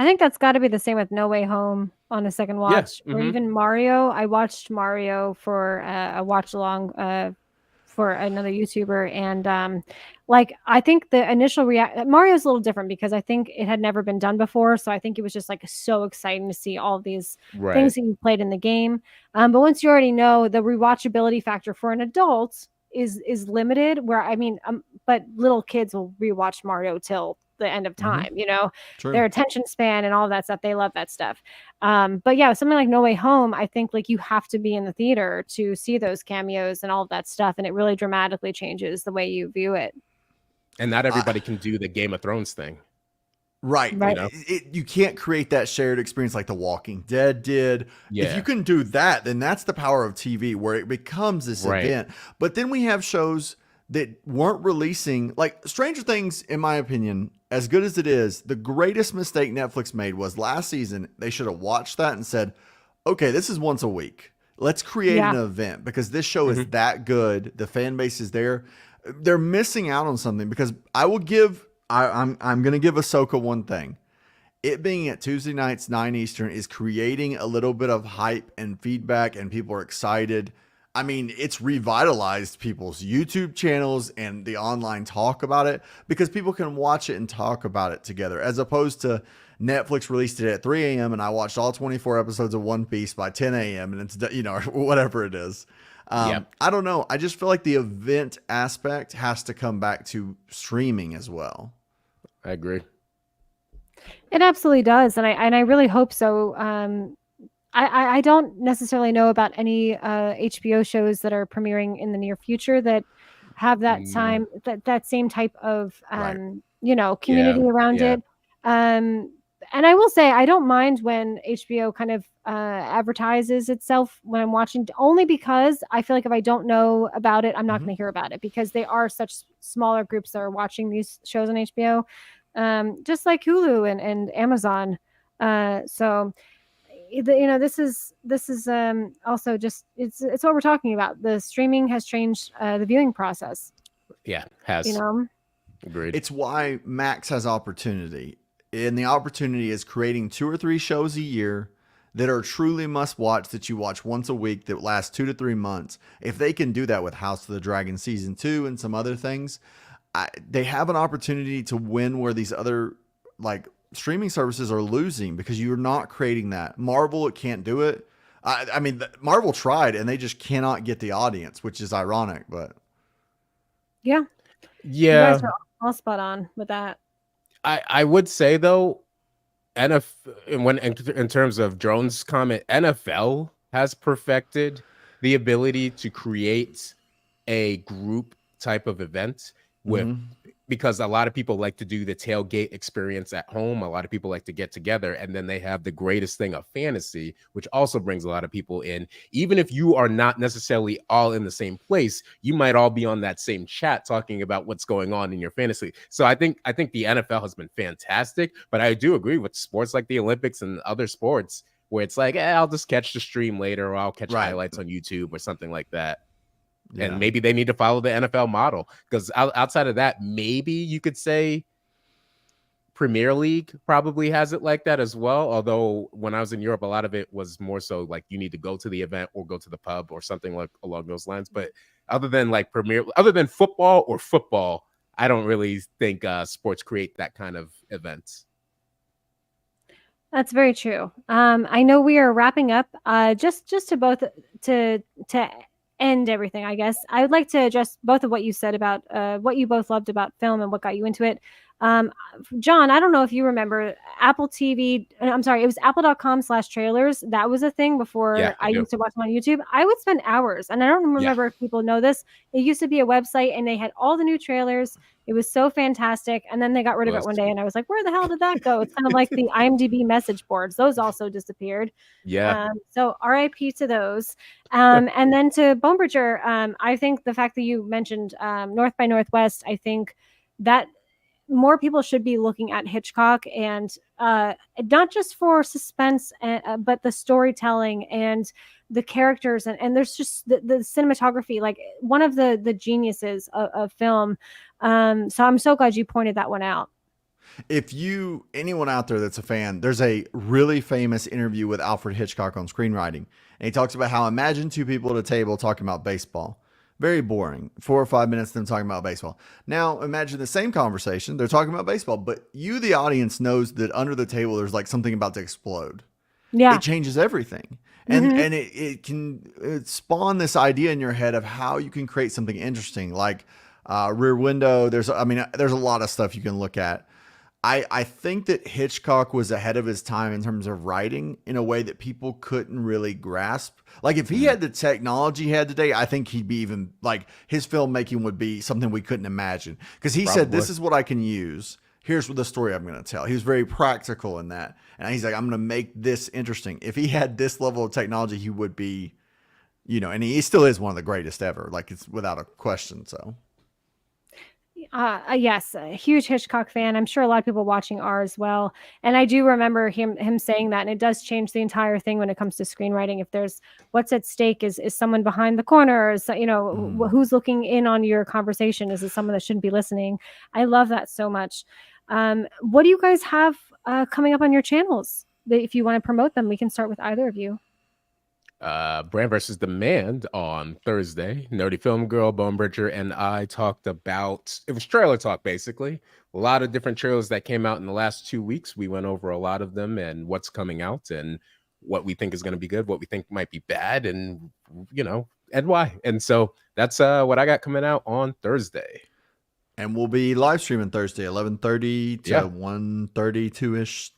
I think that's got to be the same with No Way Home on a second watch, or even Mario. I watched Mario for a watch along for another YouTuber, and like I think the initial Mario's a little different, because I think it had never been done before, so I think it was just like so exciting to see all of these things that you played in the game. But once you already know, the rewatchability factor for an adult is limited. Where I mean, but little kids will rewatch Mario till the end of time, you know. True. Their attention span and all of that stuff, they love that stuff. But yeah, something like No Way Home, I think like you have to be in the theater to see those cameos and all of that stuff, and it really dramatically changes the way you view it. And not everybody can do the Game of Thrones thing. Right. You know? You can't create that shared experience like The Walking Dead did. If you can do that, then that's the power of TV, where it becomes this event. But then we have shows that weren't releasing, like Stranger Things, in my opinion, as good as it is, the greatest mistake Netflix made was last season. They should have watched that and said, okay, this is once a week. Let's create an event, because this show is that good. The fan base is there. They're missing out on something, because I'm going to give Ahsoka one thing. It being at Tuesday nights, 9 Eastern, is creating a little bit of hype and feedback, and people are excited. I mean, it's revitalized people's YouTube channels and the online talk about it, because people can watch it and talk about it together, as opposed to Netflix released it at 3 a.m. and I watched all 24 episodes of One Piece by 10 a.m. and it's, you know, or whatever it is. I don't know. I just feel like the event aspect has to come back to streaming as well. I agree. It absolutely does. And I really hope so. I don't necessarily know about any HBO shows that are premiering in the near future that have that time, that same type of, you know, community around it. And I will say, I don't mind when HBO kind of advertises itself when I'm watching, only because I feel like if I don't know about it, I'm not going to hear about it, because they are such smaller groups that are watching these shows on HBO, just like Hulu and Amazon. So, you know, this is also just, it's what we're talking about. The streaming has changed the viewing process. Yeah, has. You know? Agreed. It's why Max has opportunity. and the opportunity is creating 2 or 3 shows a year that are truly must watch, that you watch once a week, that last 2 to 3 months. If they can do that with House of the Dragon season 2 and some other things, they have an opportunity to win where these other like streaming services are losing, because you're not creating that. Marvel can't do it. I mean, Marvel tried and they just cannot get the audience, which is ironic, but Yeah. You Yeah, guys are all spot on with that. I would say though, in terms of Drone's comment, NFL has perfected the ability to create a group type of event with because a lot of people like to do the tailgate experience at home. A lot of people like to get together, and then they have the greatest thing of fantasy, which also brings a lot of people in. Even if you are not necessarily all in the same place, you might all be on that same chat talking about what's going on in your fantasy. So I think the NFL has been fantastic, but I do agree with sports like the Olympics and other sports where it's like, I'll just catch the stream later, or I'll catch highlights on YouTube or something like that. yeah. And maybe they need to follow the NFL model, because outside of that, maybe you could say Premier League probably has it like that as well. Although when I was in Europe, a lot of it was more so like you need to go to the event or go to the pub or something like along those lines. But other than football, I don't really think sports create that kind of events. That's very true. I know we are wrapping up. Just to end everything, I guess I would like to address both of what you said about what you both loved about film and what got you into it. John, I don't know if you remember Apple TV. I'm sorry, it was apple.com/trailers. That was a thing before I used to watch them on YouTube. I would spend hours, and I don't remember if people know this. It used to be a website, and they had all the new trailers. It was so fantastic. And then they got rid of it one day, and I was like, where the hell did that go? It's kind of like the IMDb message boards. Those also disappeared. Yeah. So RIP to those. And then to Bone Bridger, I think the fact that you mentioned North by Northwest, I think that more people should be looking at Hitchcock, and not just for suspense, but the storytelling and the characters, and there's just the cinematography, like one of the geniuses of film. So I'm so glad you pointed that one out. If anyone out there that's a fan, there's a really famous interview with Alfred Hitchcock on screenwriting, and he talks about how imagine 2 people at a table talking about baseball. Very boring. 4 or 5 minutes them talking about baseball. Now imagine the same conversation. They're talking about baseball, but you, the audience, knows that under the table there's like something about to explode. Yeah. It changes everything. And it can spawn this idea in your head of how you can create something interesting, like Rear Window. There's a lot of stuff you can look at. I think that Hitchcock was ahead of his time in terms of writing in a way that people couldn't really grasp. Like if he had the technology he had today, I think he'd be even like his filmmaking would be something we couldn't imagine. Because he said, this is what I can use. Here's the story I'm going to tell. He was very practical in that. And he's like, I'm going to make this interesting. If he had this level of technology, he would be, and he still is one of the greatest ever. Like it's without a question. So. Yes, a huge Hitchcock fan. I'm sure a lot of people watching are as well. And I do remember him saying that, and it does change the entire thing when it comes to screenwriting. If there's what's at stake, is someone behind the corner, or who's looking in on your conversation? Is it someone that shouldn't be listening? I love that so much. What do you guys have coming up on your channels? If you want to promote them, we can start with either of you. Brand versus Demand on Thursday. Nerdy Film Girl, Bone Bridger, and I talked about, it was trailer talk basically. A lot of different trailers that came out in the last 2 weeks. We went over a lot of them and what's coming out and what we think is going to be good, what we think might be bad, and and why. And so that's what I got coming out on Thursday. And we'll be live streaming Thursday, 11:30 to 1:32-ish,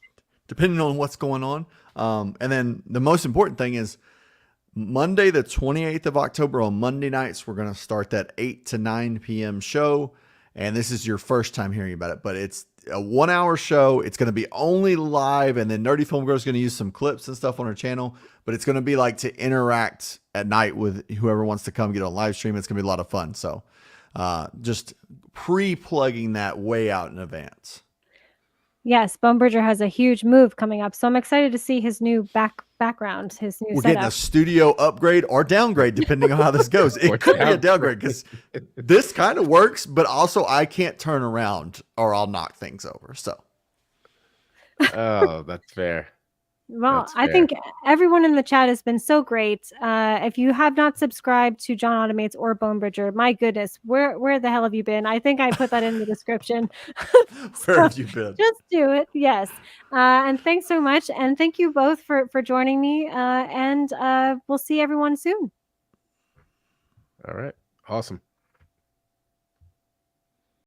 depending on what's going on. And then the most important thing is Monday, the 28th of October, on Monday nights, we're going to start that 8 to 9 p.m. show. And this is your first time hearing about it, but it's a 1-hour show. It's going to be only live. And then Nerdy Film Girl is going to use some clips and stuff on her channel, but it's going to be like to interact at night with whoever wants to come get on live stream. It's going to be a lot of fun. So just pre-plugging that way out in advance. Yes, Bone Bridger has a huge move coming up, so I'm excited to see his new background, his new We're setup. getting a studio upgrade or downgrade, depending on how this goes. It could be a downgrade because this kind of works, but also I can't turn around or I'll knock things over. So Oh, that's fair. Well, That's I fair. think everyone in the chat has been so great. If you have not subscribed to John Automates or Bone Bridger, my goodness, where the hell have you been? I think I put that in the description. Where So have you been? just do it. Yes. And thanks so much. And thank you both for joining me. And we'll see everyone soon. All right. Awesome.